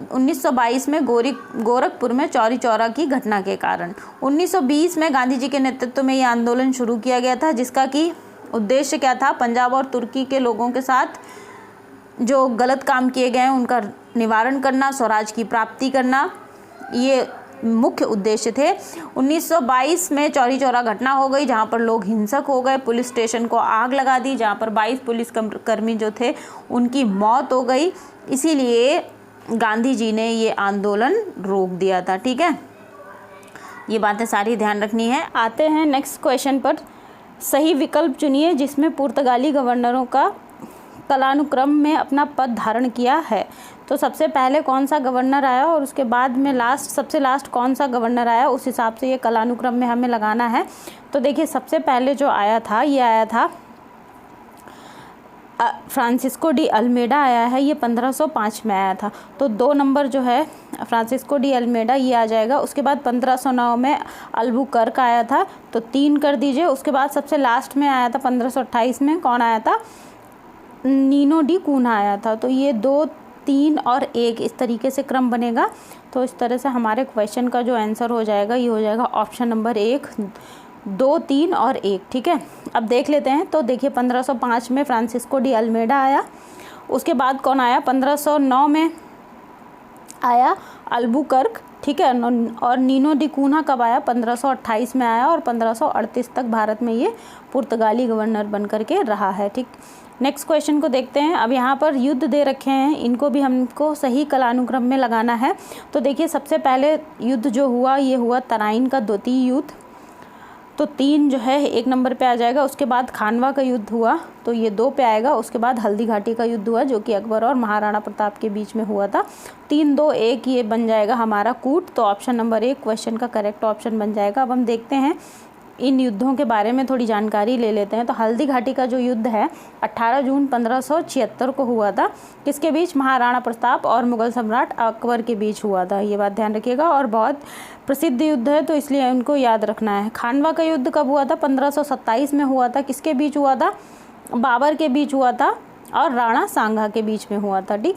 1922 में गोरखपुर में चौरी चौरा की घटना के कारण 1920 में गांधी जी के नेतृत्व में ये आंदोलन शुरू किया गया था, जिसका कि उद्देश्य क्या था? पंजाब और तुर्की के लोगों के साथ जो गलत काम किए गए हैं उनका निवारण करना, स्वराज की प्राप्ति करना, ये मुख्य उद्देश्य थे। 1922 में चौरी चौरा घटना हो गई जहाँ पर लोग हिंसक हो गए, पुलिस स्टेशन को आग लगा दी, जहाँ पर 22 पुलिस कर्मी जो थे उनकी मौत हो गई। इसीलिए गांधी जी ने ये आंदोलन रोक दिया था। ठीक है, ये बातें सारी ध्यान रखनी है। आते हैं नेक्स्ट क्वेश्चन पर। सही विकल्प चुनिए जिसमें पुर्तगाली गवर्नरों का कालानुक्रम में अपना पद धारण किया है। तो सबसे पहले कौन सा गवर्नर आया और उसके बाद में सबसे लास्ट कौन सा गवर्नर आया, उस हिसाब से ये कालानुक्रम में हमें लगाना है। तो देखिए सबसे पहले जो आया था ये आया था फ्रांसिस्को डी अल्मेडा आया है, ये 1505 में आया था। तो 2 नंबर जो है फ्रांसिस्को डी अल्मेडा ये आ जाएगा। उसके बाद 1509 में अल्बुकर्क आया था, तो 3 कर दीजिए। उसके बाद सबसे लास्ट में आया था 1528 में, कौन आया था? नीनो डी कूना आया था। तो ये 2, 3 और 1 इस तरीके से क्रम बनेगा। तो इस तरह से हमारे क्वेश्चन का जो आंसर हो जाएगा ये हो जाएगा ऑप्शन नंबर 1, 2, 3 और 1। ठीक है, अब देख लेते हैं। तो देखिए 1505 में फ्रांसिस्को डी अल्मेडा आया। उसके बाद कौन आया? 1509 में आया अल्बुकर्क। ठीक है, और नीनो डी कूना कब आया? 1528 में आया और 1538 तक भारत में ये पुर्तगाली गवर्नर बन करके रहा है। ठीक, नेक्स्ट क्वेश्चन को देखते हैं। अब यहाँ पर युद्ध दे रखे हैं, इनको भी हमको सही कालानुक्रम में लगाना है। तो देखिए सबसे पहले युद्ध जो हुआ ये हुआ तराइन का द्वितीय युद्ध, तो 3 जो है 1 नंबर पे आ जाएगा। उसके बाद खानवा का युद्ध हुआ, तो ये 2 पे आएगा। उसके बाद हल्दी घाटी का युद्ध हुआ जो कि अकबर और महाराणा प्रताप के बीच में हुआ था। 3, 2, 1 ये बन जाएगा हमारा कूट। तो ऑप्शन नंबर 1 क्वेश्चन का करेक्ट ऑप्शन बन जाएगा। अब हम देखते हैं इन युद्धों के बारे में थोड़ी जानकारी ले लेते हैं। तो हल्दी घाटी का जो युद्ध है 18 जून 1576 को हुआ था। किसके बीच? महाराणा प्रताप और मुगल सम्राट अकबर के बीच हुआ था। ये बात ध्यान रखिएगा और बहुत प्रसिद्ध युद्ध है, तो इसलिए उनको याद रखना है। खानवा का युद्ध कब हुआ था? 1527 में हुआ था। किसके बीच हुआ था? बाबर के बीच हुआ था और राणा सांगा के बीच में हुआ था। ठीक,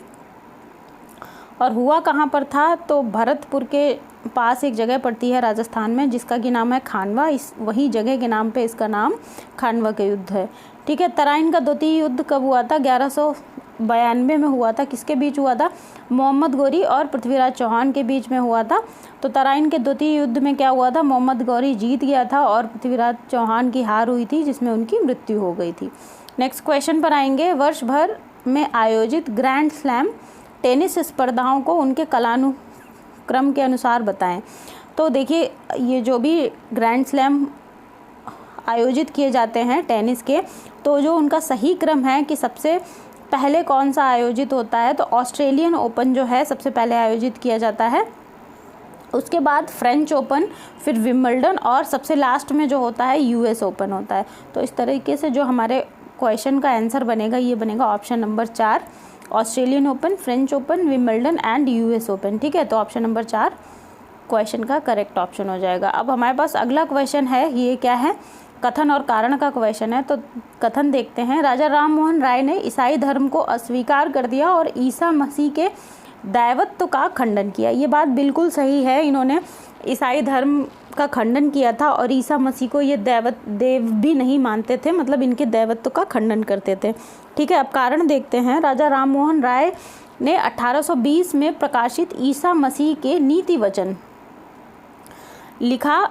और हुआ कहाँ पर था? तो भरतपुर के पास एक जगह पड़ती है राजस्थान में जिसका कि नाम है खानवा। इस वही जगह के नाम पे इसका नाम खानवा के युद्ध है। ठीक है, तराइन का द्वितीय युद्ध कब हुआ था? 1192 में हुआ था। किसके बीच हुआ था? मोहम्मद गौरी और पृथ्वीराज चौहान के बीच में हुआ था। तो तराइन के द्वितीय युद्ध में क्या हुआ था? मोहम्मद गौरी जीत गया था और पृथ्वीराज चौहान की हार हुई थी जिसमें उनकी मृत्यु हो गई थी। नेक्स्ट क्वेश्चन पर आएंगे। वर्ष भर में आयोजित ग्रैंड स्लैम टेनिस स्पर्धाओं को उनके कालानुक्रम के अनुसार बताएं। तो देखिए ये जो भी ग्रैंड स्लैम आयोजित किए जाते हैं टेनिस के, तो जो उनका सही क्रम है कि सबसे पहले कौन सा आयोजित होता है, तो ऑस्ट्रेलियन ओपन जो है सबसे पहले आयोजित किया जाता है। उसके बाद फ्रेंच ओपन, फिर विंबलडन और सबसे लास्ट में जो होता है यूएस ओपन होता है। तो इस तरीके से जो हमारे क्वेश्चन का आंसर बनेगा ये बनेगा option number 4, Australian open, French open, Wimbledon and US open. ठीक है, तो ऑप्शन नंबर 4 क्वेश्चन का करेक्ट ऑप्शन हो जाएगा। अब हमारे पास अगला क्वेश्चन है, ये क्या है? कथन और कारण का क्वेश्चन है। तो कथन देखते हैं। राजा राम मोहन राय ने ईसाई धर्म को अस्वीकार कर दिया और ईसा मसीह के दैवत्व का खंडन किया। ये बात बिल्कुल सही है, इन्होंने ईसाई धर्म का खंडन किया था और ईसा मसीह को ये देव भी नहीं मानते थे, मतलब इनके दैवत्व का खंडन करते थे। ठीक है, अब कारण देखते हैं। राजा राम मोहन राय ने 1820 में प्रकाशित ईसा मसीह के नीति वचन लिखा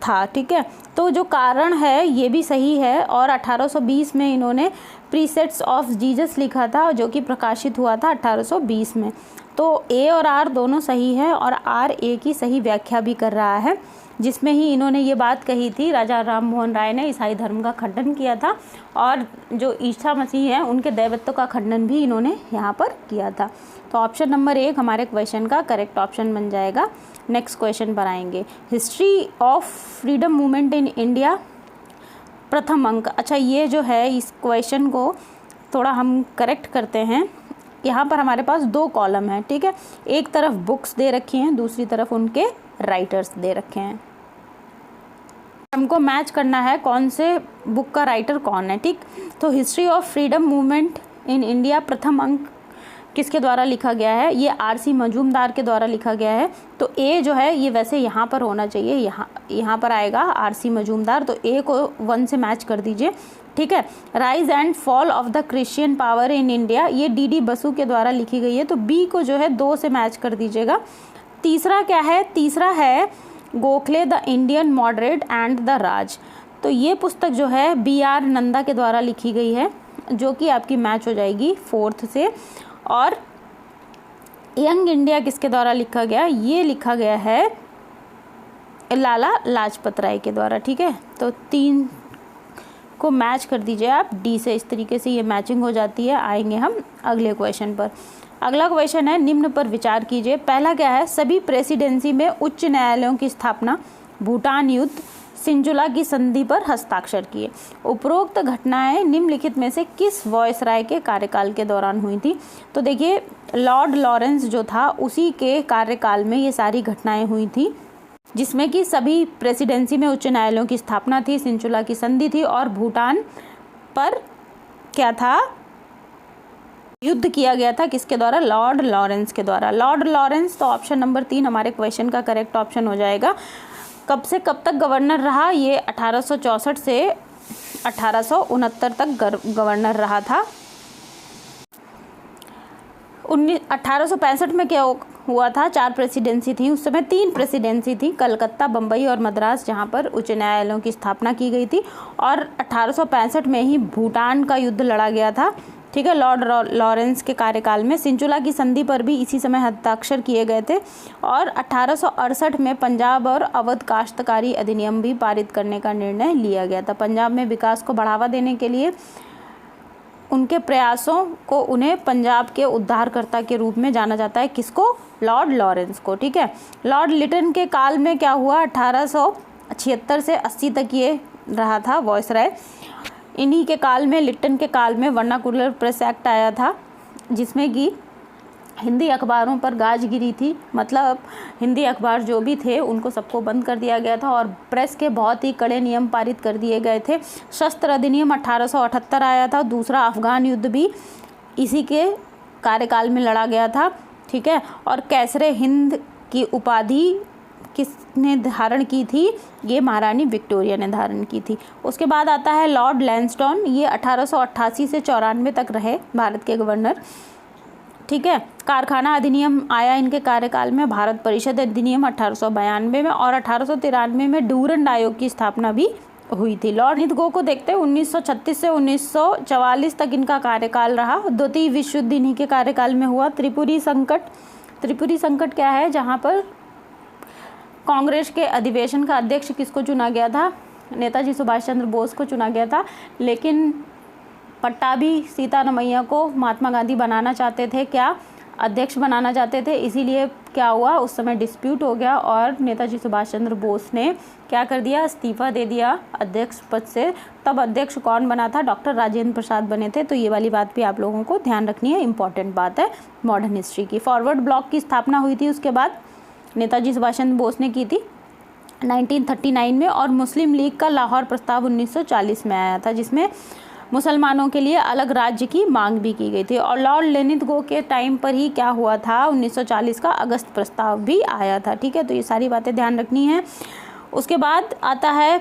था। ठीक है, तो जो कारण है ये भी सही है और 1820 में इन्होंने प्रीसेप्ट्स ऑफ जीसस लिखा था जो कि प्रकाशित हुआ था 1820 में। तो ए और आर दोनों सही है और आर ए की सही व्याख्या भी कर रहा है, जिसमें ही इन्होंने ये बात कही थी, राजा राम मोहन राय ने ईसाई धर्म का खंडन किया था और जो ईसा मसीह हैं उनके दैवत्व का खंडन भी इन्होंने यहाँ पर किया था। तो ऑप्शन नंबर 1 हमारे क्वेश्चन का करेक्ट ऑप्शन बन जाएगा। नेक्स्ट क्वेश्चन पर आएंगे, history of freedom movement in India, प्रथम अंक। अच्छा, ये जो है इस क्वेश्चन को थोड़ा हम करेक्ट करते हैं। यहाँ पर हमारे पास 2 कॉलम हैं, ठीक है, एक तरफ बुक्स दे रखी हैं, दूसरी तरफ उनके राइटर्स दे रखे हैं। हमको मैच करना है कौन से बुक का राइटर कौन है, ठीक। तो history of freedom movement in India प्रथम अंक किसके द्वारा लिखा गया है, ये आर.सी. मजूमदार के द्वारा लिखा गया है। तो ए जो है ये वैसे यहाँ पर होना चाहिए, यहाँ पर आएगा आर.सी. मजूमदार, तो ए को 1 से मैच कर दीजिए, ठीक है। Rise and fall of the Christian power in India, ये डी बसु के द्वारा लिखी गई है, तो बी को जो है 2 से मैच कर दीजिएगा। तीसरा क्या है, तीसरा है Gokhale the Indian moderate and the Raj, तो ये पुस्तक जो है B.R. नंदा के द्वारा लिखी गई है, जो कि आपकी मैच हो जाएगी 4th से। और यंग इंडिया किसके द्वारा लिखा गया, ये लिखा गया है लाला लाजपत राय के द्वारा, ठीक है। तो 3 को मैच कर दीजिए आप डी से, इस तरीके से ये मैचिंग हो जाती है। आएंगे हम अगले क्वेश्चन पर। अगला क्वेश्चन है, निम्न पर विचार कीजिए। पहला क्या है, सभी प्रेसिडेंसी में उच्च न्यायालयों की स्थापना, भूटान युद्ध, सिंजुला की संधि पर हस्ताक्षर किए। उपरोक्त घटनाएं निम्नलिखित में से किस वॉयसराय के कार्यकाल के दौरान हुई थी। तो देखिए, लॉर्ड लॉरेंस जो था उसी के कार्यकाल में ये सारी घटनाएं हुई थी, जिसमें कि सभी प्रेसिडेंसी में उच्च न्यायालयों की स्थापना थी, सिंजुला की संधि थी और भूटान पर क्या था, युद्ध किया गया था, किसके द्वारा, लॉर्ड लॉरेंस के द्वारा। लॉर्ड लॉरेंस, तो ऑप्शन नंबर 3 हमारे क्वेश्चन का करेक्ट ऑप्शन हो जाएगा। कब से कब तक गवर्नर रहा, ये 1864 से 1869 तक गवर्नर रहा था। 1865 में क्या हुआ था, 4 प्रेसिडेंसी थी, उस समय 3 प्रेसिडेंसी थी, कलकत्ता, बम्बई और मद्रास, जहां पर उच्च न्यायालयों की स्थापना की गई थी। और 1865 में ही भूटान का युद्ध लड़ा गया था, ठीक है, लॉर्ड लॉरेंस के कार्यकाल में। सिंजुला की संधि पर भी इसी समय हस्ताक्षर किए गए थे। और 1868 में पंजाब और अवध काश्तकारी अधिनियम भी पारित करने का निर्णय लिया गया था। पंजाब में विकास को बढ़ावा देने के लिए उनके प्रयासों को, उन्हें पंजाब के उद्धारकर्ता के रूप में जाना जाता है, किसको, लॉर्ड लॉरेंस को, ठीक है। लॉर्ड लिटन के काल में क्या हुआ, 1876 से 80 तक ये रहा था वॉयसराय। इन्हीं के काल में, लिटन के काल में वर्नाकुलर प्रेस एक्ट आया था, जिसमें कि हिंदी अखबारों पर गाज गिरी थी, मतलब हिंदी अखबार जो भी थे उनको सबको बंद कर दिया गया था और प्रेस के बहुत ही कड़े नियम पारित कर दिए गए थे। शस्त्र अधिनियम 1878 आया था। दूसरा अफगान युद्ध भी इसी के कार्यकाल में लड़ा गया था, ठीक है। और कैसरे हिंद की उपाधि किसने धारण की थी, ये महारानी विक्टोरिया ने धारण की थी। उसके बाद आता है लॉर्ड लैंसडॉन, ये 1888 से 94 तक रहे भारत के गवर्नर, ठीक है। कारखाना अधिनियम आया इनके कार्यकाल में। भारत परिषद अधिनियम 1892 में और 1893 में डूरंड आयोग की स्थापना भी हुई थी। लॉर्ड हितगो को देखते हैं, 1936 से 1944 तक इनका कार्यकाल रहा। द्वितीय विश्व युद्ध इन्हीं के कार्यकाल में हुआ। त्रिपुरी संकट क्या है, जहाँ पर कांग्रेस के अधिवेशन का अध्यक्ष किसको चुना गया था, नेताजी सुभाष चंद्र बोस को चुना गया था, लेकिन पट्टाभी सीतारमैया को महात्मा गांधी बनाना चाहते थे, क्या अध्यक्ष बनाना चाहते थे, इसीलिए क्या हुआ, उस समय डिस्प्यूट हो गया और नेताजी सुभाष चंद्र बोस ने क्या कर दिया, इस्तीफा दे दिया अध्यक्ष पद से। तब अध्यक्ष कौन बना था, डॉक्टर राजेंद्र प्रसाद बने थे। तो ये वाली बात भी आप लोगों को ध्यान रखनी है, इंपॉर्टेंट बात है मॉडर्न हिस्ट्री की। फॉरवर्ड ब्लॉक की स्थापना हुई थी उसके बाद, नेताजी सुभाष चंद्र बोस ने की थी 1939 में। और मुस्लिम लीग का लाहौर प्रस्ताव 1940 में आया था, जिसमें मुसलमानों के लिए अलग राज्य की मांग भी की गई थी। और लॉर्ड लिनिथगो के टाइम पर ही क्या हुआ था, 1940 का अगस्त प्रस्ताव भी आया था, ठीक है। तो ये सारी बातें ध्यान रखनी है। उसके बाद आता है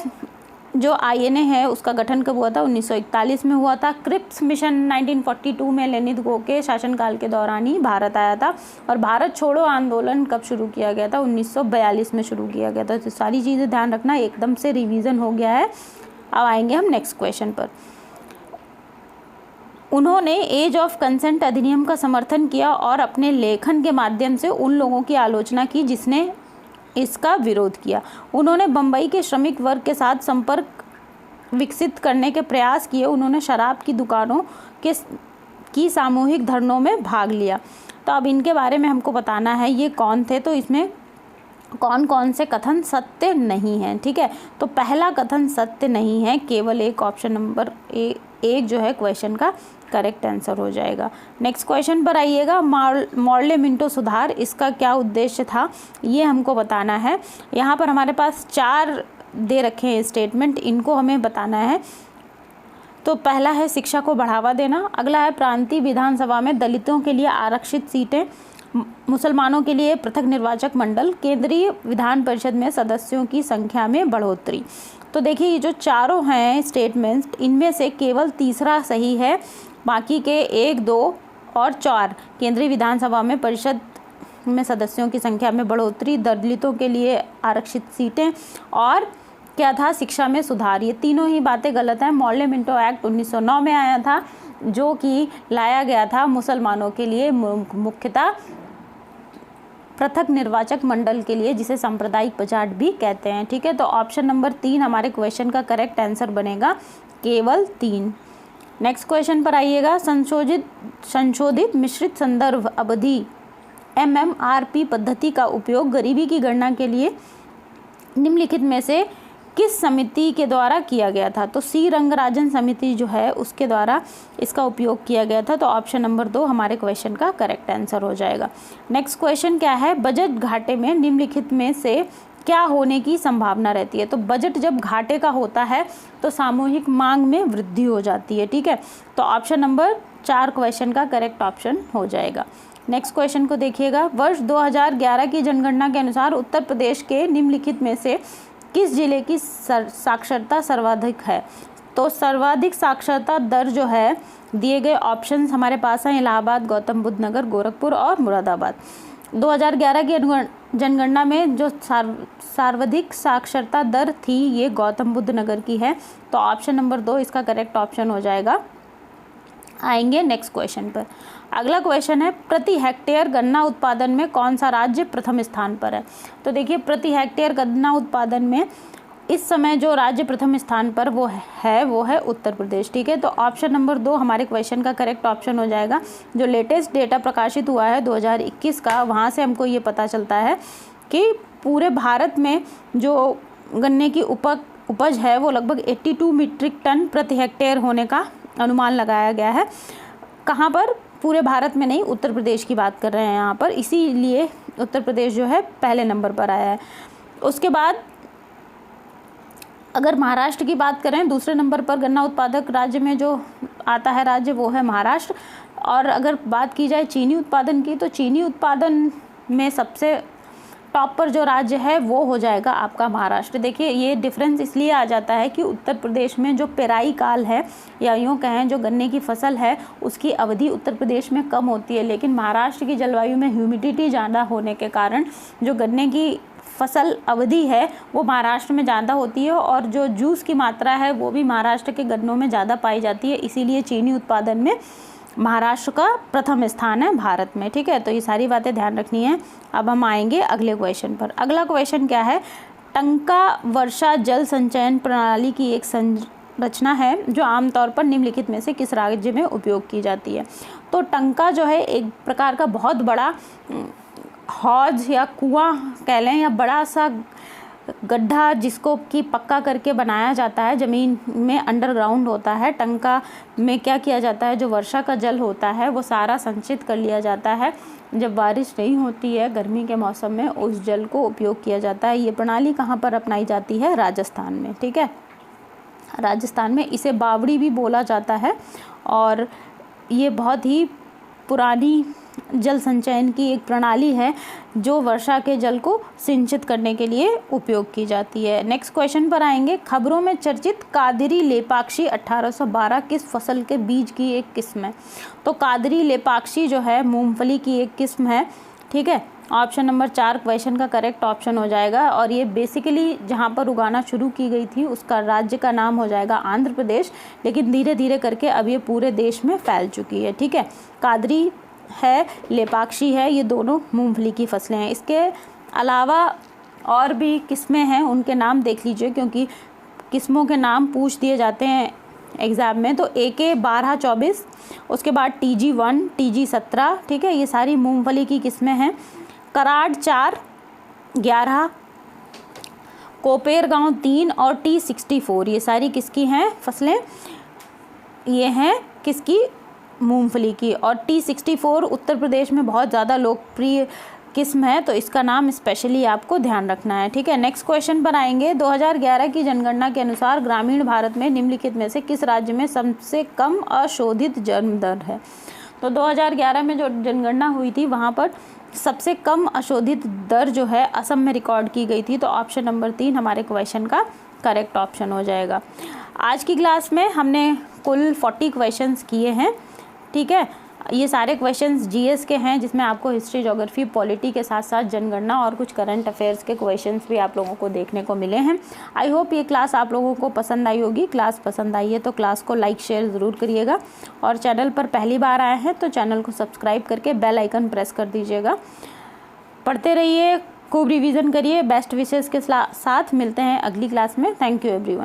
जो INA है, उसका गठन कब हुआ था, 1941 में हुआ था। क्रिप्स मिशन 1942 में लिनिथगो के शासनकाल के दौरान ही भारत आया था। और भारत छोड़ो आंदोलन कब शुरू किया गया था, 1942 में शुरू किया गया था। तो सारी चीज़ें ध्यान रखना, एकदम से रिवीजन हो गया है। अब आएंगे हम नेक्स्ट क्वेश्चन पर। उन्होंने एज ऑफ कंसेंट अधिनियम का समर्थन किया और अपने लेखन के माध्यम से उन लोगों की आलोचना की जिसने इसका विरोध किया। उन्होंने बम्बई के श्रमिक वर्ग के साथ संपर्क विकसित करने के प्रयास किए। उन्होंने शराब की दुकानों की सामूहिक धरनों में भाग लिया। तो अब इनके बारे में हमको बताना है ये कौन थे, तो इसमें कौन कौन से कथन सत्य नहीं हैं। ठीक है, तो पहला कथन सत्य नहीं है, केवल एक ऑप्शन नंबर एक जो है क्वेश्चन का करेक्ट आंसर हो जाएगा। नेक्स्ट क्वेश्चन पर आइएगा, मॉर्ले मिंटो सुधार, इसका क्या उद्देश्य था ये हमको बताना है। यहाँ पर हमारे पास 4 दे रखे हैं स्टेटमेंट, इनको हमें बताना है। तो पहला है शिक्षा को बढ़ावा देना, अगला है प्रांतीय विधानसभा में दलितों के लिए आरक्षित सीटें, मुसलमानों के लिए पृथक निर्वाचक मंडल, केंद्रीय विधान परिषद में सदस्यों की संख्या में बढ़ोतरी। तो देखिए ये जो चारों हैं स्टेटमेंट्स, इनमें से केवल तीसरा सही है, बाकी के 1, 2 और 4 केंद्रीय विधानसभा में परिषद में सदस्यों की संख्या में बढ़ोतरी, दलितों के लिए आरक्षित सीटें और क्या था शिक्षा में सुधार, ये तीनों ही बातें गलत हैं। मॉर्ले मिंटो एक्ट 1909 में आया था जो कि लाया गया था मुसलमानों के लिए, मुख्यतः पृथक निर्वाचक मंडल के लिए, जिसे सांप्रदायिक बजाट भी कहते हैं। ठीक है, तो ऑप्शन नंबर 3 हमारे क्वेश्चन का करेक्ट आंसर बनेगा, केवल 3। नेक्स्ट क्वेश्चन पर आइएगा, संशोधित मिश्रित संदर्भ अवधि MMRP पद्धति का उपयोग गरीबी की गणना के लिए निम्नलिखित में से किस समिति के द्वारा किया गया था। तो सी रंगराजन समिति जो है उसके द्वारा इसका उपयोग किया गया था। तो ऑप्शन नंबर 2 हमारे क्वेश्चन का करेक्ट आंसर हो जाएगा। नेक्स्ट क्वेश्चन क्या है, बजट घाटे में निम्नलिखित में से क्या होने की संभावना रहती है। तो बजट जब घाटे का होता है तो सामूहिक मांग में वृद्धि हो जाती है। ठीक है, तो ऑप्शन नंबर 4 क्वेश्चन का करेक्ट ऑप्शन हो जाएगा। नेक्स्ट क्वेश्चन को देखिएगा, वर्ष 2011 की जनगणना के अनुसार उत्तर प्रदेश के निम्नलिखित में से किस जिले की साक्षरता सर्वाधिक है। तो सर्वाधिक साक्षरता दर जो है दिए गए ऑप्शंस हमारे पास हैं, इलाहाबाद, गौतम बुद्ध नगर, गोरखपुर और मुरादाबाद। 2011 की जनगणना में जो सर्वाधिक साक्षरता दर थी ये गौतम बुद्ध नगर की है। तो ऑप्शन नंबर 2 इसका करेक्ट ऑप्शन हो जाएगा। आएंगे नेक्स्ट क्वेश्चन पर। अगला क्वेश्चन है, प्रति हेक्टेयर गन्ना उत्पादन में कौन सा राज्य प्रथम स्थान पर है। तो देखिए प्रति हेक्टेयर गन्ना उत्पादन में इस समय जो राज्य प्रथम स्थान पर वो है उत्तर प्रदेश। ठीक है, तो ऑप्शन नंबर 2 हमारे क्वेश्चन का करेक्ट ऑप्शन हो जाएगा। जो लेटेस्ट डेटा प्रकाशित हुआ है 2021 का, वहाँ से हमको ये पता चलता है कि पूरे भारत में जो गन्ने की उपज है वो लगभग 82 मीट्रिक टन प्रति हेक्टेयर होने का अनुमान लगाया गया है। कहाँ पर, पूरे भारत में नहीं, उत्तर प्रदेश की बात कर रहे हैं यहाँ पर, इसीलिए उत्तर प्रदेश जो है पहले नंबर पर आया है। उसके बाद अगर महाराष्ट्र की बात करें, दूसरे नंबर पर गन्ना उत्पादक राज्य में जो आता है राज्य वो है महाराष्ट्र। और अगर बात की जाए चीनी उत्पादन की, तो चीनी उत्पादन में सबसे टॉप पर जो राज्य है वो हो जाएगा आपका महाराष्ट्र। देखिए ये डिफरेंस इसलिए आ जाता है कि उत्तर प्रदेश में जो पेराई काल है या यूँ कहें जो गन्ने की फसल है उसकी अवधि उत्तर प्रदेश में कम होती है, लेकिन महाराष्ट्र की जलवायु में ह्यूमिडिटी ज़्यादा होने के कारण जो गन्ने की फसल अवधि है वो महाराष्ट्र में ज़्यादा होती है और जो जूस की मात्रा है वो भी महाराष्ट्र के गन्नों में ज़्यादा पाई जाती है। इसीलिए चीनी उत्पादन में महाराष्ट्र का प्रथम स्थान है भारत में। ठीक है, तो ये सारी बातें ध्यान रखनी है। अब हम आएंगे अगले क्वेश्चन पर। अगला क्वेश्चन क्या है, टंका वर्षा जल संचयन प्रणाली की एक संरचना है जो आमतौर पर निम्नलिखित में से किस राज्य में उपयोग की जाती है। तो टंका जो है एक प्रकार का बहुत बड़ा हौज या कुआं कह लें या बड़ा सा गड्ढा जिसको कि पक्का करके बनाया जाता है, ज़मीन में अंडरग्राउंड होता है। टंका में क्या किया जाता है, जो वर्षा का जल होता है वो सारा संचित कर लिया जाता है। जब बारिश नहीं होती है गर्मी के मौसम में उस जल को उपयोग किया जाता है। ये प्रणाली कहाँ पर अपनाई जाती है, राजस्थान में। ठीक है, राजस्थान में इसे बावड़ी भी बोला जाता है और ये बहुत ही पुरानी जल संचयन की एक प्रणाली है जो वर्षा के जल को सिंचित करने के लिए उपयोग की जाती है। नेक्स्ट क्वेश्चन पर आएंगे, खबरों में चर्चित कादरी लेपाक्षी 1812 किस फसल के बीज की एक किस्म है। तो कादरी लेपाक्षी जो है मूंगफली की एक किस्म है। ठीक है, ऑप्शन नंबर 4 क्वेश्चन का करेक्ट ऑप्शन हो जाएगा। और ये बेसिकली जहाँ पर उगाना शुरू की गई थी उसका राज्य का नाम हो जाएगा आंध्र प्रदेश, लेकिन धीरे धीरे करके अब ये पूरे देश में फैल चुकी है। ठीक है, कादरी है, लेपाक्षी है, ये दोनों मूंगफली की फसलें हैं। इसके अलावा और भी किस्में हैं, उनके नाम देख लीजिए, क्योंकि किस्मों के नाम पूछ दिए जाते हैं एग्ज़ाम में। तो AK 12-24, उसके बाद TG1, TG17, ठीक है, ये सारी मूंगफली की किस्में हैं। कराड 4-11, कोपेरगांव 3 और T64, ये सारी किसकी हैं फसलें, ये हैं किसकी, मूंगफली की। और T64 उत्तर प्रदेश में बहुत ज़्यादा लोकप्रिय किस्म है, तो इसका नाम स्पेशली आपको ध्यान रखना है। ठीक है, नेक्स्ट क्वेश्चन पर आएंगे। 2011 की जनगणना के अनुसार ग्रामीण भारत में निम्नलिखित में से किस राज्य में सबसे कम अशोधित जन्म दर है। तो 2011 में जो जनगणना हुई थी वहाँ पर सबसे कम अशोधित दर जो है असम में रिकॉर्ड की गई थी। तो ऑप्शन नंबर 3 हमारे क्वेश्चन का करेक्ट ऑप्शन हो जाएगा। आज की क्लास में हमने कुल 40 क्वेश्चंस किए हैं। ठीक है, ये सारे क्वेश्चंस जीएस के हैं, जिसमें आपको हिस्ट्री, ज्योग्राफी, पॉलिटी के साथ साथ जनगणना और कुछ करंट अफेयर्स के क्वेश्चंस भी आप लोगों को देखने को मिले हैं। आई होप ये क्लास आप लोगों को पसंद आई होगी। क्लास पसंद आई है तो क्लास को लाइक शेयर ज़रूर करिएगा, और चैनल पर पहली बार आए हैं तो चैनल को सब्सक्राइब करके बेल आइकन प्रेस कर दीजिएगा। पढ़ते रहिए, खूब रिविज़न करिए। बेस्ट विशेज़ के साथ मिलते हैं अगली क्लास में। Thank you everyone.